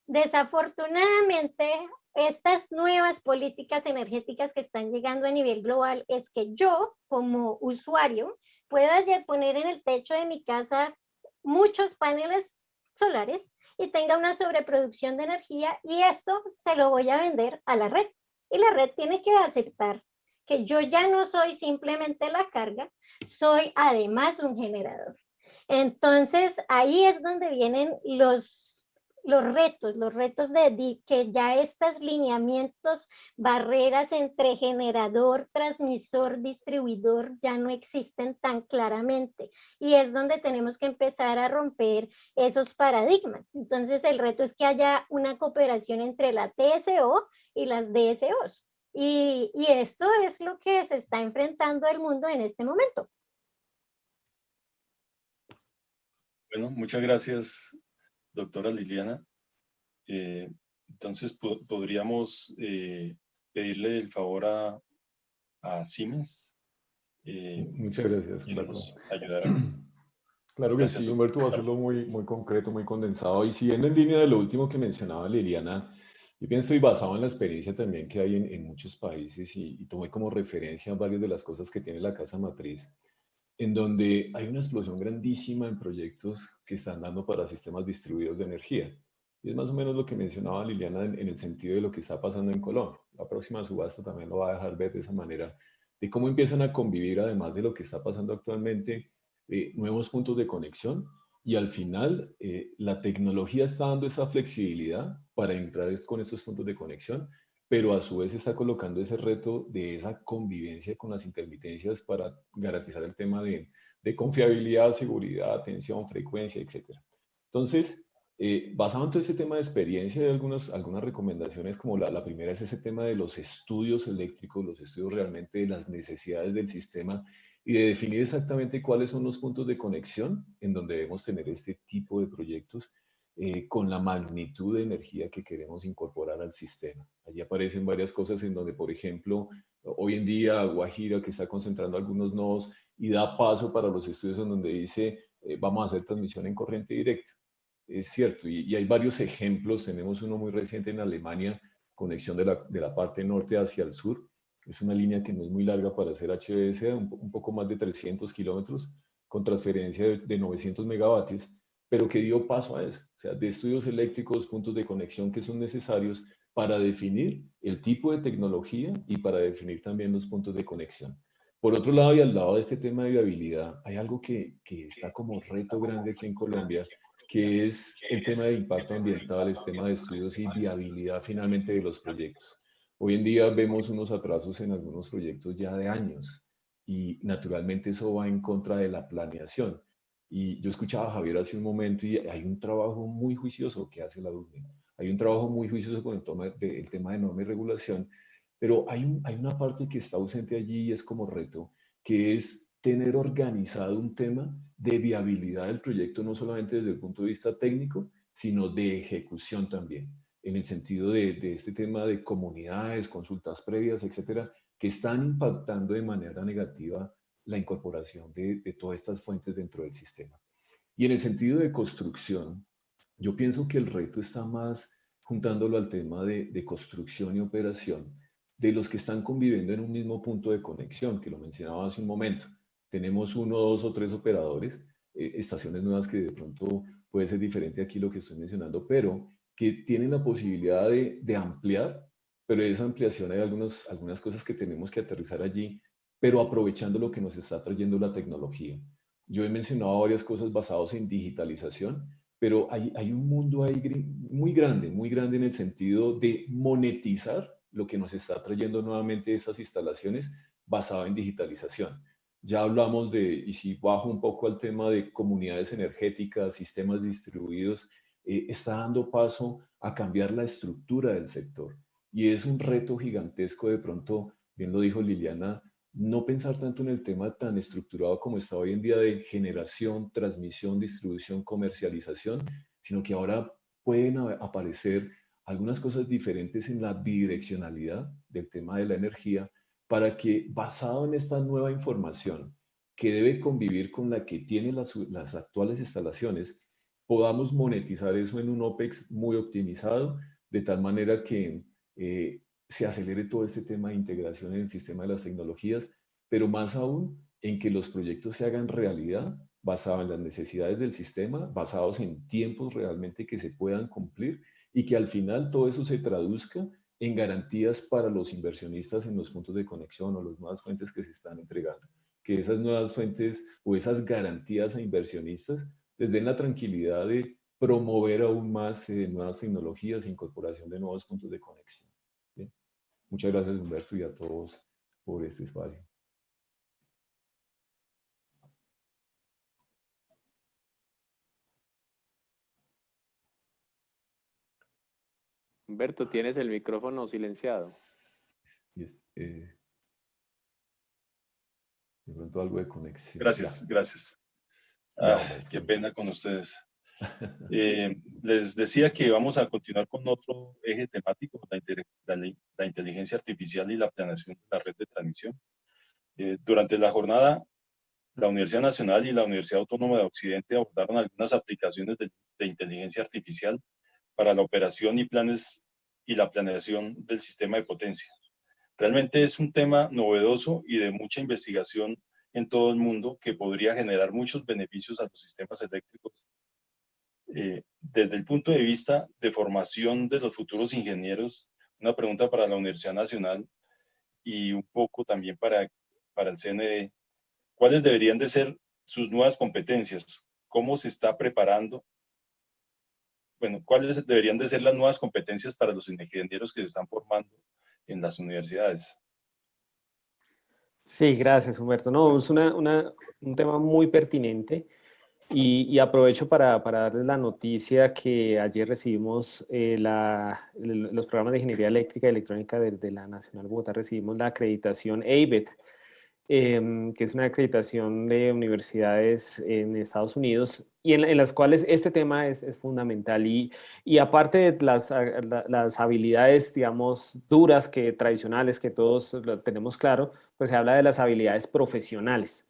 Desafortunadamente, estas nuevas políticas energéticas que están llegando a nivel global es que yo, como usuario, pueda poner en el techo de mi casa muchos paneles solares y tenga una sobreproducción de energía y esto se lo voy a vender a la red. Y la red tiene que aceptar que yo ya no soy simplemente la carga, soy además un generador. Entonces, ahí es donde vienen los retos de que ya estos lineamientos, barreras entre generador, transmisor, distribuidor ya no existen tan claramente. Y es donde tenemos que empezar a romper esos paradigmas. Entonces, el reto es que haya una cooperación entre la TSO y las DSOs. Y esto es lo que se está enfrentando el mundo en este momento. Bueno, muchas gracias, doctora Liliana. Entonces, podríamos pedirle el favor a Siemens. Muchas gracias, Humberto. Ayudar Claro que sí, Humberto, va a hacerlo muy, muy concreto, muy condensado. Y siguiendo en línea de lo último que mencionaba Liliana, Yo pienso, y basado en la experiencia también que hay en muchos países, y tomé como referencia varias de las cosas que tiene la casa matriz, en donde hay una explosión grandísima en proyectos que están dando para sistemas distribuidos de energía. Y es más o menos lo que mencionaba Liliana en el sentido de lo que está pasando en Colombia. La próxima subasta también lo va a dejar ver de esa manera, de cómo empiezan a convivir, además de lo que está pasando actualmente, nuevos puntos de conexión. Y al final, la tecnología está dando esa flexibilidad para entrar con estos puntos de conexión, pero a su vez está colocando ese reto de esa convivencia con las intermitencias para garantizar el tema de confiabilidad, seguridad, atención, frecuencia, etc. Entonces, basado en todo este tema de experiencia, hay algunas recomendaciones, como la primera es ese tema de los estudios eléctricos, los estudios realmente de las necesidades del sistema y de definir exactamente cuáles son los puntos de conexión en donde debemos tener este tipo de proyectos con la magnitud de energía que queremos incorporar al sistema. Allí aparecen varias cosas en donde, por ejemplo, hoy en día Guajira, que está concentrando algunos nodos y da paso para los estudios en donde dice vamos a hacer transmisión en corriente directa. Es cierto, y hay varios ejemplos. Tenemos uno muy reciente en Alemania, conexión de la parte norte hacia el sur. Es una línea que no es muy larga para hacer HVDC, un poco más de 300 kilómetros, con transferencia de 900 megavatios, pero que dio paso a eso, o sea, de estudios eléctricos, puntos de conexión que son necesarios para definir el tipo de tecnología y para definir también los puntos de conexión. Por otro lado, y al lado de este tema de viabilidad, hay algo que está como reto grande aquí en Colombia, que es el tema de impacto ambiental, el tema de estudios y viabilidad finalmente de los proyectos. Hoy en día vemos unos atrasos en algunos proyectos ya de años y naturalmente eso va en contra de la planeación. Y yo escuchaba a Javier hace un momento y hay un trabajo muy juicioso que hace la DUNE. Hay un trabajo muy juicioso con el tema de norma y regulación, pero hay una parte que está ausente allí y es como reto, que es tener organizado un tema de viabilidad del proyecto, no solamente desde el punto de vista técnico, sino de ejecución también, en el sentido de este tema de comunidades, consultas previas, etcétera, que están impactando de manera negativa la incorporación de todas estas fuentes dentro del sistema. Y en el sentido de construcción, yo pienso que el reto está más juntándolo al tema de construcción y operación de los que están conviviendo en un mismo punto de conexión, que lo mencionaba hace un momento. Tenemos uno, dos o tres operadores, estaciones nuevas que de pronto puede ser diferente aquí lo que estoy mencionando, pero que tienen la posibilidad de ampliar, pero esa ampliación hay algunas cosas que tenemos que aterrizar allí, pero aprovechando lo que nos está trayendo la tecnología. Yo he mencionado varias cosas basadas en digitalización, pero hay un mundo ahí muy grande en el sentido de monetizar lo que nos está trayendo nuevamente estas instalaciones basado en digitalización. Ya hablamos y si bajo un poco al tema de comunidades energéticas, sistemas distribuidos, está dando paso a cambiar la estructura del sector. Y es un reto gigantesco de pronto, bien lo dijo Liliana, no pensar tanto en el tema tan estructurado como está hoy en día de generación, transmisión, distribución, comercialización, sino que ahora pueden aparecer algunas cosas diferentes en la bidireccionalidad del tema de la energía para que, basado en esta nueva información que debe convivir con la que tienen las actuales instalaciones, podamos monetizar eso en un OPEX muy optimizado, de tal manera que se acelere todo este tema de integración en el sistema de las tecnologías, pero más aún en que los proyectos se hagan realidad basados en las necesidades del sistema, basados en tiempos realmente que se puedan cumplir y que al final todo eso se traduzca en garantías para los inversionistas en los puntos de conexión o las nuevas fuentes que se están entregando. Que esas nuevas fuentes o esas garantías a inversionistas les den la tranquilidad de promover aún más nuevas tecnologías e incorporación de nuevos puntos de conexión. ¿Bien? Muchas gracias, Humberto, y a todos por este espacio. Humberto, tienes el micrófono silenciado. De pronto algo de conexión. Gracias, gracias. Qué pena con ustedes. Les decía que vamos a continuar con otro eje temático, la inteligencia artificial y la planeación de la red de transmisión. Durante la jornada, la Universidad Nacional y la Universidad Autónoma de Occidente abordaron algunas aplicaciones de inteligencia artificial para la operación y planes y la planeación del sistema de potencia. Realmente es un tema novedoso y de mucha investigación en todo el mundo que podría generar muchos beneficios a los sistemas eléctricos. Desde el punto de vista de formación de los futuros ingenieros, una pregunta para la Universidad Nacional y un poco también para el CNE. ¿Cuáles deberían de ser sus nuevas competencias? ¿Cómo se está preparando? Bueno, ¿cuáles deberían de ser las nuevas competencias para los ingenieros que se están formando en las universidades? Sí, gracias, Humberto. No, es un tema muy pertinente y aprovecho para darles la noticia que ayer recibimos los programas de Ingeniería Eléctrica y Electrónica de la Nacional Bogotá, recibimos la acreditación ABET, que es una acreditación de universidades en Estados Unidos y en las cuales este tema es fundamental. Y aparte de las habilidades, digamos, duras, tradicionales, que todos lo tenemos claro, pues se habla de las habilidades profesionales.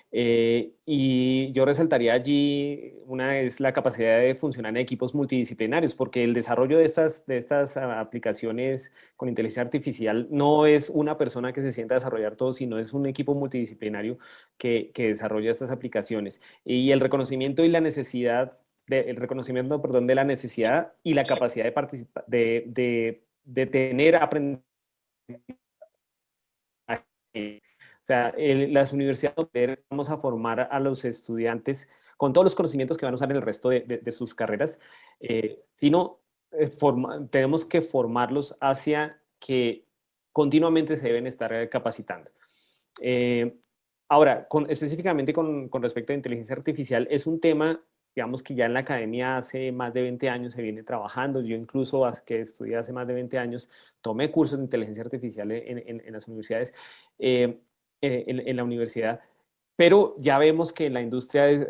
Y yo resaltaría allí, una es la capacidad de funcionar en equipos multidisciplinarios, porque el desarrollo de estas aplicaciones con inteligencia artificial no es una persona que se sienta a desarrollar todo, sino es un equipo multidisciplinario que desarrolla estas aplicaciones. Y el reconocimiento y la necesidad, el reconocimiento, perdón, de la necesidad y la capacidad de participar, de tener aprendizaje. O sea, las universidades vamos a formar a los estudiantes con todos los conocimientos que van a usar en el resto de sus carreras, sino tenemos que formarlos hacia que continuamente se deben estar capacitando. Ahora, específicamente con respecto a inteligencia artificial, es un tema, digamos, que ya en la academia hace más de 20 años se viene trabajando. Yo incluso, que estudié hace más de 20 años, tomé cursos de inteligencia artificial en las universidades. En la universidad, pero ya vemos que la industria,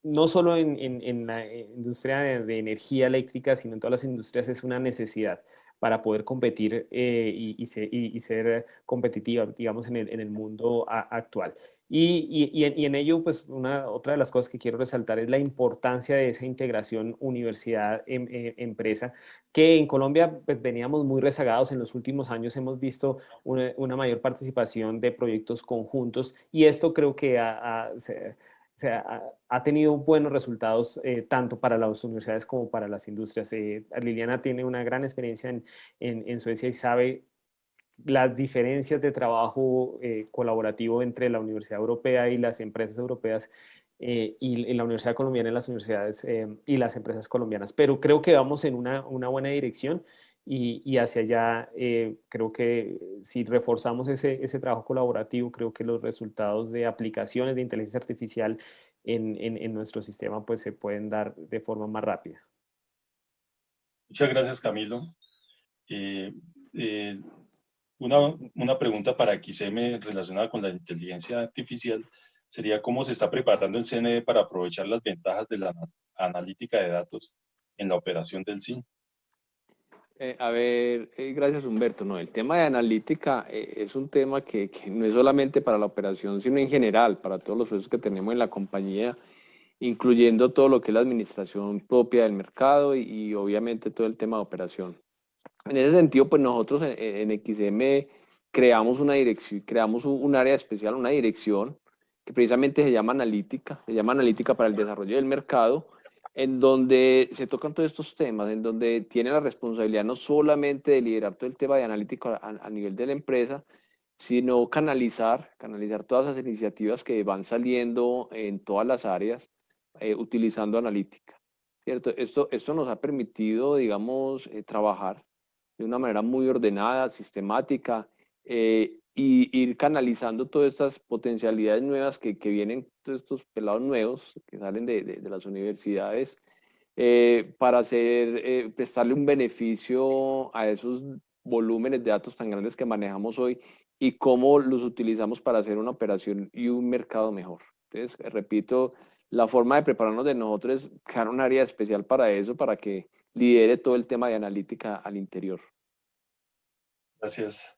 no solo en la industria de energía eléctrica, sino en todas las industrias, es una necesidad para poder competir y ser competitiva, digamos, en el mundo actual. Y en ello, pues, otra de las cosas que quiero resaltar es la importancia de esa integración universidad-empresa, que en Colombia, pues, veníamos muy rezagados. En los últimos años hemos visto una mayor participación de proyectos conjuntos, y esto creo que ha tenido buenos resultados tanto para las universidades como para las industrias. Liliana tiene una gran experiencia en Suecia y sabe las diferencias de trabajo colaborativo entre la Universidad Europea y las empresas europeas, y la Universidad Colombiana y las universidades y las empresas colombianas. Pero creo que vamos en una buena dirección, y hacia allá creo que si reforzamos ese trabajo colaborativo, creo que los resultados de aplicaciones de inteligencia artificial en nuestro sistema pues se pueden dar de forma más rápida. Muchas gracias, Camilo. Una pregunta para XM relacionada con la inteligencia artificial sería: ¿cómo se está preparando el CNE para aprovechar las ventajas de la analítica de datos en la operación del SIN? Gracias, Humberto. No, el tema de analítica es un tema que no es solamente para la operación, sino en general, para todos los procesos que tenemos en la compañía, incluyendo todo lo que es la administración propia del mercado y obviamente todo el tema de operación. En ese sentido, pues nosotros en XM creamos un área especial, una dirección que precisamente se llama analítica para el desarrollo del mercado, en donde se tocan todos estos temas, en donde tiene la responsabilidad no solamente de liderar todo el tema de analítica a nivel de la empresa, sino canalizar todas las iniciativas que van saliendo en todas las áreas utilizando analítica, ¿cierto? Esto nos ha permitido, digamos, trabajar de una manera muy ordenada, sistemática, y ir canalizando todas estas potencialidades nuevas que vienen, todos estos pelados nuevos que salen de las universidades, para prestarle un beneficio a esos volúmenes de datos tan grandes que manejamos hoy y cómo los utilizamos para hacer una operación y un mercado mejor. Entonces, repito, la forma de prepararnos de nosotros es crear un área especial para eso, para que lidere todo el tema de analítica al interior. Gracias.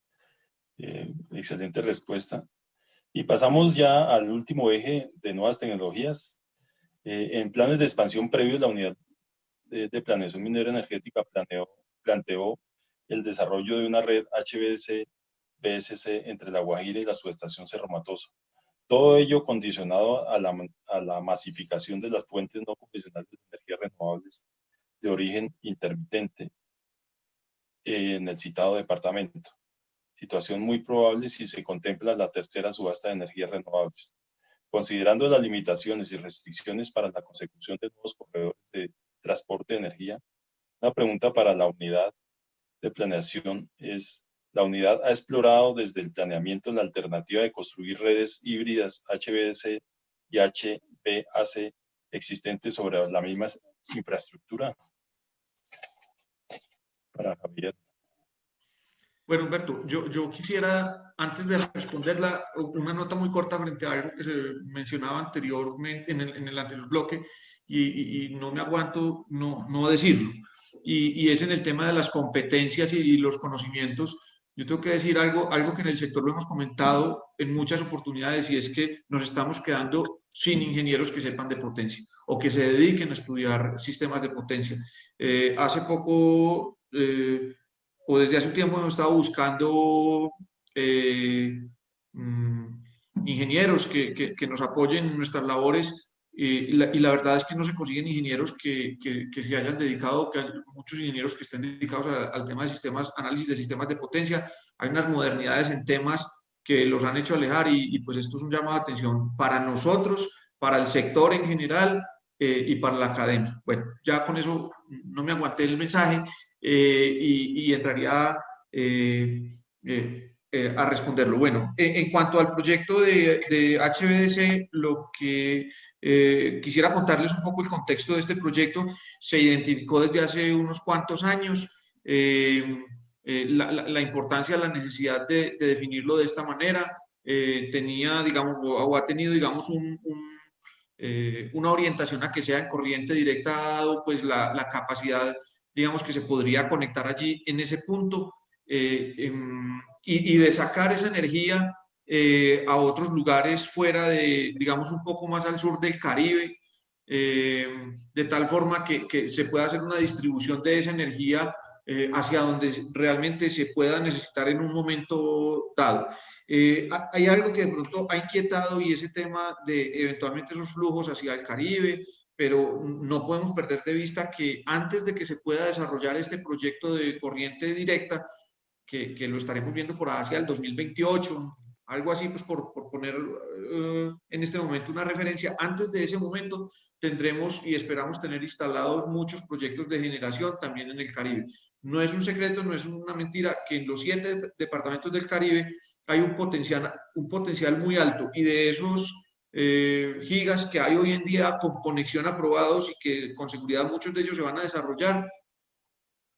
Excelente respuesta. Y pasamos ya al último eje de nuevas tecnologías. En planes de expansión previos, la unidad de planeación minera energética planteó el desarrollo de una red HVDC-BSC entre La Guajira y la subestación Cerro Matoso. Todo ello condicionado a la masificación de las fuentes no convencionales de energías renovables de origen intermitente en el citado departamento. Situación muy probable si se contempla la tercera subasta de energías renovables. Considerando las limitaciones y restricciones para la consecución de nuevos corredores de transporte de energía, una pregunta para la unidad de planeación es: ¿la unidad ha explorado desde el planeamiento la alternativa de construir redes híbridas HVDC y HVAC existentes sobre la misma infraestructura? Para Javier. Bueno, Humberto, yo quisiera, antes de responderla, una nota muy corta frente a algo que se mencionaba anteriormente en el anterior bloque, y no me aguanto no decirlo, y es en el tema de las competencias y los conocimientos. Yo tengo que decir algo que en el sector lo hemos comentado en muchas oportunidades, y es que nos estamos quedando sin ingenieros que sepan de potencia o que se dediquen a estudiar sistemas de potencia. Hace poco, o desde hace un tiempo, hemos estado buscando ingenieros que nos apoyen en nuestras labores, y la verdad es que no se consiguen ingenieros que se hayan dedicado, que hay muchos ingenieros que estén dedicados al tema de sistemas, análisis de sistemas de potencia. Hay unas modernidades en temas que los han hecho alejar, y pues esto es un llamado de atención para nosotros, para el sector en general, y para la academia. Bueno, ya con eso no me aguanté el mensaje, y entraría a responderlo. Bueno, en cuanto al proyecto de HVDC, lo que quisiera contarles un poco el contexto de este proyecto. Se identificó desde hace unos cuantos años la importancia, la necesidad de definirlo de esta manera. Tenía, digamos, o ha tenido, digamos, una orientación a que sea en corriente directa, dado pues la capacidad, digamos, que se podría conectar allí en ese punto, y de sacar esa energía a otros lugares fuera de, digamos, un poco más al sur del Caribe, de tal forma que se pueda hacer una distribución de esa energía hacia donde realmente se pueda necesitar en un momento dado. Hay algo que de pronto ha inquietado, y ese tema de eventualmente esos flujos hacia el Caribe, pero no podemos perder de vista que antes de que se pueda desarrollar este proyecto de corriente directa, que lo estaremos viendo por hacia el 2028, algo así, pues por poner en este momento una referencia, antes de ese momento tendremos y esperamos tener instalados muchos proyectos de generación también en el Caribe. No es un secreto, no es una mentira, que en los 7 departamentos del Caribe hay un potencial muy alto, y de esos gigas que hay hoy en día con conexión aprobados, y que con seguridad muchos de ellos se van a desarrollar,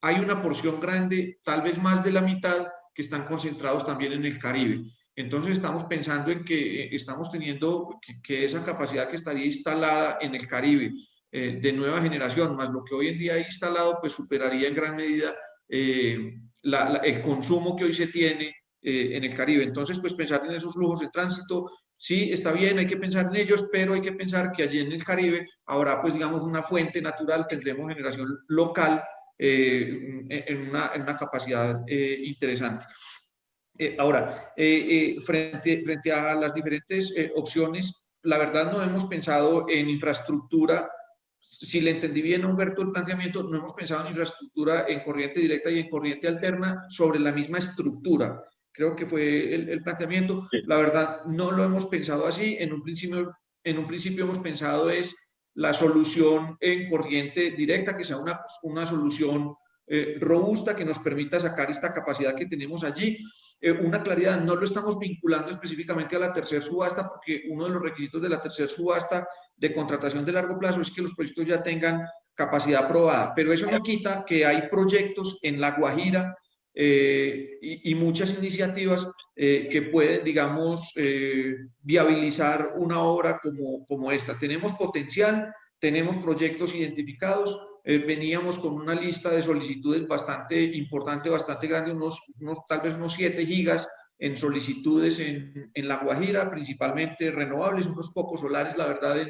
hay una porción grande, tal vez más de la mitad, que están concentrados también en el Caribe. Entonces estamos pensando en que estamos teniendo que esa capacidad que estaría instalada en el Caribe, de nueva generación, más lo que hoy en día hay instalado, pues superaría en gran medida el consumo que hoy se tiene en el Caribe. Entonces, pues pensar en esos flujos de tránsito, sí, está bien, hay que pensar en ellos, pero hay que pensar que allí en el Caribe habrá, pues, digamos, una fuente natural, tendremos generación local en una capacidad interesante. Ahora, frente a las diferentes opciones, la verdad no hemos pensado en infraestructura. Si le entendí bien a Humberto el planteamiento, no hemos pensado en infraestructura en corriente directa y en corriente alterna sobre la misma estructura. Creo que fue el planteamiento. La verdad, no lo hemos pensado así. En un principio hemos pensado es la solución en corriente directa, que sea una solución robusta, que nos permita sacar esta capacidad que tenemos allí. Una claridad, no lo estamos vinculando específicamente a la tercera subasta, porque uno de los requisitos de la tercera subasta de contratación de largo plazo es que los proyectos ya tengan capacidad aprobada, pero eso no quita que hay proyectos en La Guajira y muchas iniciativas que pueden, digamos, viabilizar una obra como esta. Tenemos potencial, tenemos proyectos identificados. Veníamos con una lista de solicitudes bastante importante, bastante grande, tal vez unos 7 gigas en solicitudes en La Guajira, principalmente renovables, unos pocos solares, la verdad,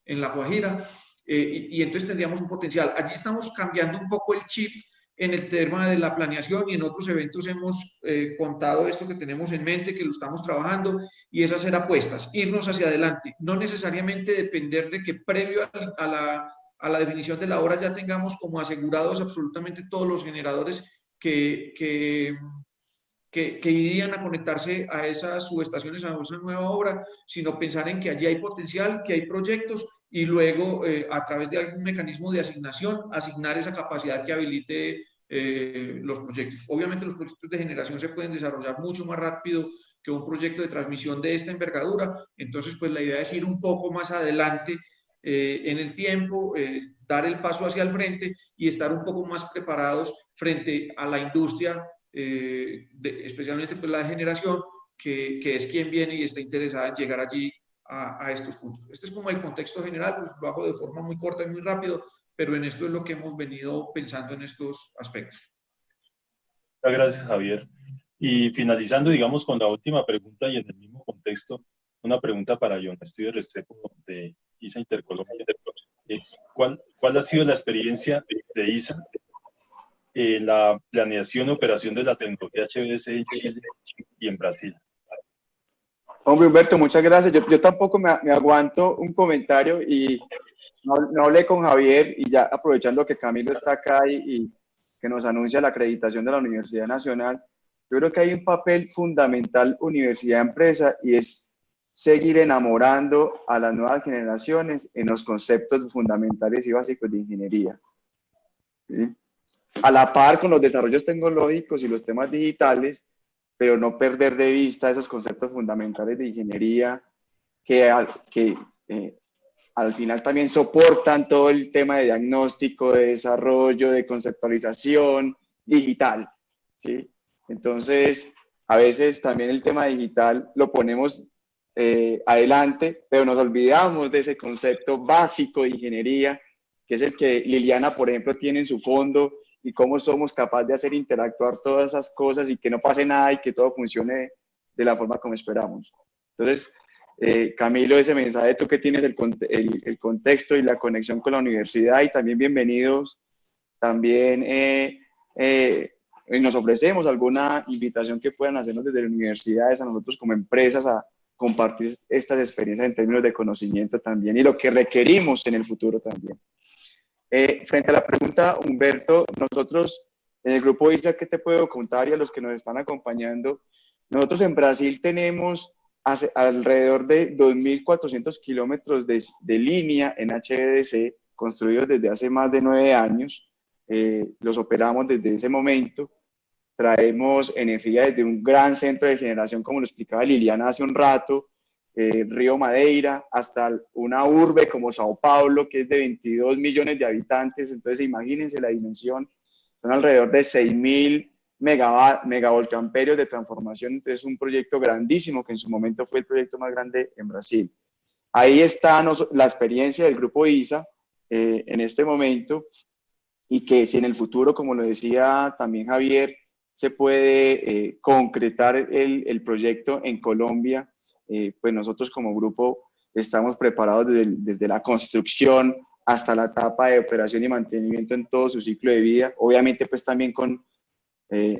en La Guajira, y entonces tendríamos un potencial. Allí estamos cambiando un poco el chip en el tema de la planeación y en otros eventos hemos contado esto que tenemos en mente, que lo estamos trabajando, y es hacer apuestas, irnos hacia adelante, no necesariamente depender de que previo a la definición de la obra ya tengamos como asegurados absolutamente todos los generadores que irían a conectarse a esas subestaciones, a esa nueva obra, sino pensar en que allí hay potencial, que hay proyectos, y luego a través de algún mecanismo de asignación, asignar esa capacidad que habilite los proyectos. Obviamente los proyectos de generación se pueden desarrollar mucho más rápido que un proyecto de transmisión de esta envergadura, entonces pues la idea es ir un poco más adelante en el tiempo, dar el paso hacia el frente y estar un poco más preparados frente a la industria, especialmente pues la de generación, que es quien viene y está interesada en llegar allí a estos puntos. Este es como el contexto general, pues lo hago de forma muy corta y muy rápido, pero en esto es lo que hemos venido pensando en estos aspectos. Muchas gracias, Javier. Y finalizando, digamos, con la última pregunta y en el mismo contexto, una pregunta para John Steven Restrepo de ISA Intercolombia. ¿Cuál ha sido la experiencia de ISA en la planeación y operación de la tecnología HVDC en Chile y en Brasil? Hombre, Humberto, muchas gracias. Yo tampoco me aguanto un comentario y no hablé con Javier, y ya aprovechando que Camilo está acá y que nos anuncia la acreditación de la Universidad Nacional, yo creo que hay un papel fundamental universidad-empresa, y es seguir enamorando a las nuevas generaciones en los conceptos fundamentales y básicos de ingeniería, ¿sí? A la par con los desarrollos tecnológicos y los temas digitales, pero no perder de vista esos conceptos fundamentales de ingeniería que al final también soportan todo el tema de diagnóstico, de desarrollo, de conceptualización digital, ¿sí? Entonces, a veces también el tema digital lo ponemos adelante, pero nos olvidamos de ese concepto básico de ingeniería, que es el que Liliana, por ejemplo, tiene en su fondo, y cómo somos capaces de hacer interactuar todas esas cosas y que no pase nada y que todo funcione de la forma como esperamos. Entonces, Camilo, ese mensaje, tú que tienes el contexto y la conexión con la universidad, y también bienvenidos, también nos ofrecemos alguna invitación que puedan hacernos desde las universidades a nosotros como empresas a compartir estas experiencias en términos de conocimiento también, y lo que requerimos en el futuro también. Frente a la pregunta, Humberto, nosotros en el grupo ISA, ¿qué te puedo contar? Y a los que nos están acompañando, nosotros en Brasil tenemos alrededor de 2.400 kilómetros de línea en HVDC construidos desde hace más de 9 años. Los operamos desde ese momento. Traemos energía desde un gran centro de generación, como lo explicaba Liliana hace un rato, Río Madeira, hasta una urbe como Sao Paulo, que es de 22 millones de habitantes. Entonces imagínense la dimensión, son alrededor de 6.000 megavoltamperios de transformación. Entonces es un proyecto grandísimo, que en su momento fue el proyecto más grande en Brasil. Ahí está la experiencia del grupo ISA en este momento, y que si en el futuro, como lo decía también Javier, se puede concretar el proyecto en Colombia, pues nosotros como grupo estamos preparados desde la construcción hasta la etapa de operación y mantenimiento en todo su ciclo de vida. Obviamente pues también con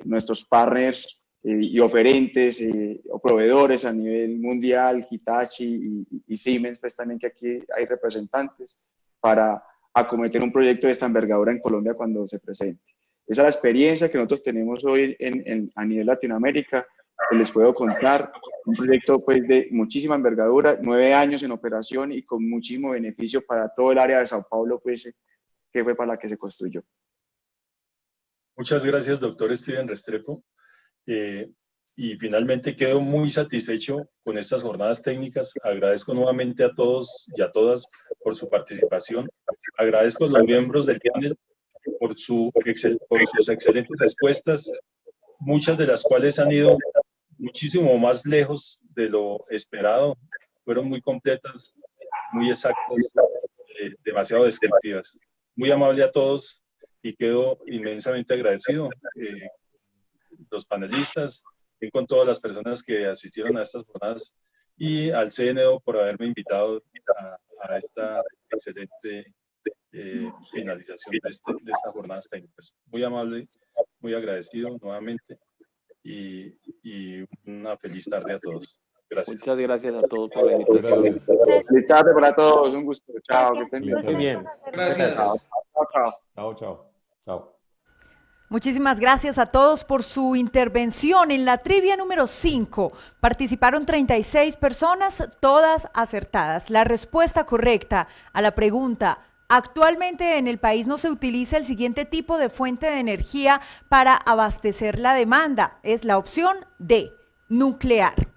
nuestros partners y oferentes o proveedores a nivel mundial, Hitachi y Siemens, pues también, que aquí hay representantes para acometer un proyecto de esta envergadura en Colombia cuando se presente. Esa es la experiencia que nosotros tenemos hoy a nivel Latinoamérica. Les puedo contar un proyecto pues de muchísima envergadura, 9 años en operación y con muchísimo beneficio para todo el área de Sao Paulo, pues, que fue para la que se construyó. Muchas gracias, doctor Steven Restrepo. Y finalmente quedo muy satisfecho con estas jornadas técnicas. Agradezco nuevamente a todos y a todas por su participación. Agradezco a los miembros del panel por sus excelentes respuestas, muchas de las cuales han ido muchísimo más lejos de lo esperado. Fueron muy completas, muy exactas, demasiado descriptivas. Muy amable a todos y quedo inmensamente agradecido. Los panelistas, y con todas las personas que asistieron a estas jornadas, y al CNO por haberme invitado a esta excelente finalización de estas jornadas técnicas. Muy amable, muy agradecido nuevamente y una feliz tarde a todos. Gracias. Muchas gracias a todos por la invitación. Gracias. Feliz tarde para todos, un gusto. Chao, que estén bien. Muy bien. Gracias. Chao, chao, chao. Chao, chao. Chao. Muchísimas gracias a todos por su intervención. En la trivia número 5 participaron 36 personas, todas acertadas. La respuesta correcta a la pregunta: actualmente en el país no se utiliza el siguiente tipo de fuente de energía para abastecer la demanda. Es la opción D, nuclear.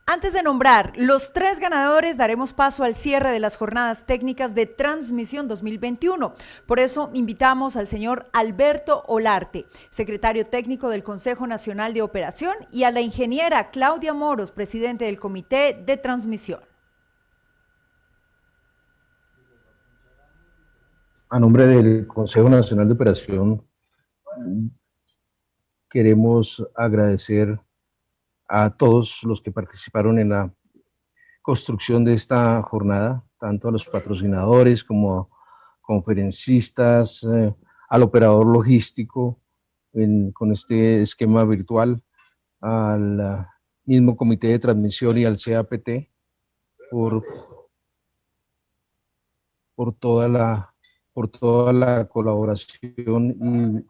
Antes de nombrar los 3 ganadores, daremos paso al cierre de las jornadas técnicas de transmisión 2021. Por eso invitamos al señor Alberto Olarte, secretario técnico del Consejo Nacional de Operación, y a la ingeniera Claudia Moros, presidente del Comité de Transmisión. A nombre del Consejo Nacional de Operación, queremos agradecer a todos los que participaron en la construcción de esta jornada, tanto a los patrocinadores como a conferencistas, al operador logístico con este esquema virtual, al mismo comité de transmisión y al CAPT por toda la colaboración.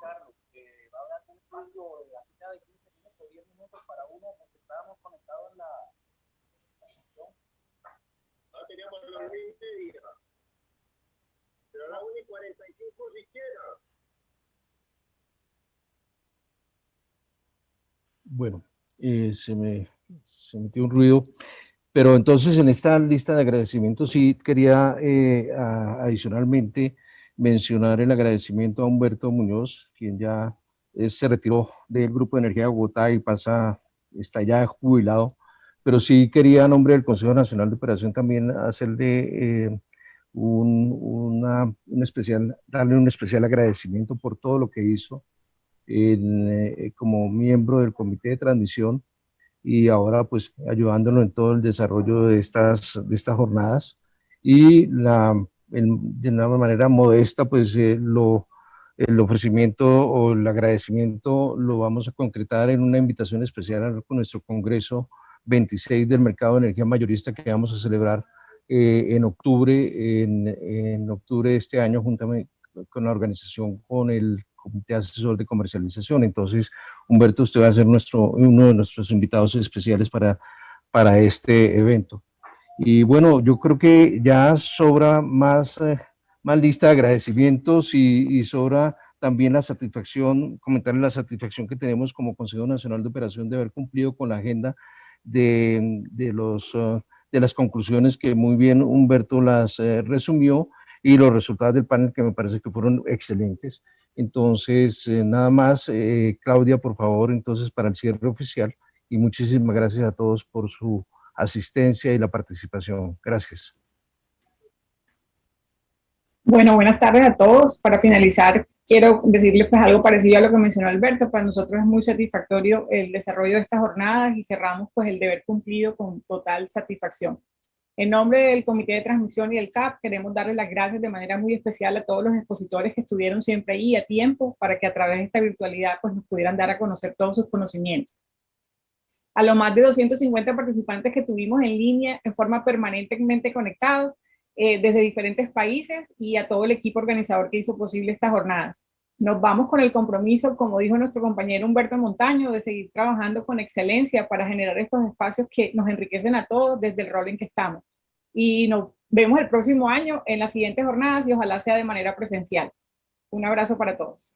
Bueno, se metió un ruido, pero entonces en esta lista de agradecimientos sí quería adicionalmente mencionar el agradecimiento a Humberto Muñoz, quien ya se retiró del Grupo de Energía de Bogotá y está ya jubilado, pero sí quería a nombre del Consejo Nacional de Operación también hacerle darle un especial agradecimiento por todo lo que hizo como miembro del Comité de Transmisión y ahora pues ayudándolo en todo el desarrollo de estas jornadas, y de una manera modesta pues el ofrecimiento o el agradecimiento lo vamos a concretar en una invitación especial con nuestro Congreso 26 del Mercado de Energía Mayorista que vamos a celebrar en octubre, en octubre de este año, juntamente con la organización, con el Comité Asesor de Comercialización. Entonces, Humberto, usted va a ser uno de nuestros invitados especiales para este evento. Y bueno, yo creo que ya sobra más lista de agradecimientos y sobra también la satisfacción, comentarles la satisfacción que tenemos como Consejo Nacional de Operación de haber cumplido con la agenda de las conclusiones que muy bien Humberto las resumió, y los resultados del panel que me parece que fueron excelentes. Entonces, nada más, Claudia, por favor, entonces para el cierre oficial, y muchísimas gracias a todos por su asistencia y la participación. Gracias. Bueno, buenas tardes a todos. Para finalizar, quiero decirle pues algo parecido a lo que mencionó Alberto. Para nosotros es muy satisfactorio el desarrollo de estas jornadas y cerramos pues el deber cumplido con total satisfacción. En nombre del Comité de Transmisión y del CAP, queremos darles las gracias de manera muy especial a todos los expositores que estuvieron siempre ahí a tiempo para que a través de esta virtualidad pues nos pudieran dar a conocer todos sus conocimientos. A los más de 250 participantes que tuvimos en línea en forma permanentemente conectados desde diferentes países, y a todo el equipo organizador que hizo posible estas jornadas. Nos vamos con el compromiso, como dijo nuestro compañero Humberto Montaño, de seguir trabajando con excelencia para generar estos espacios que nos enriquecen a todos desde el rol en que estamos. Y nos vemos el próximo año en las siguientes jornadas y ojalá sea de manera presencial. Un abrazo para todos.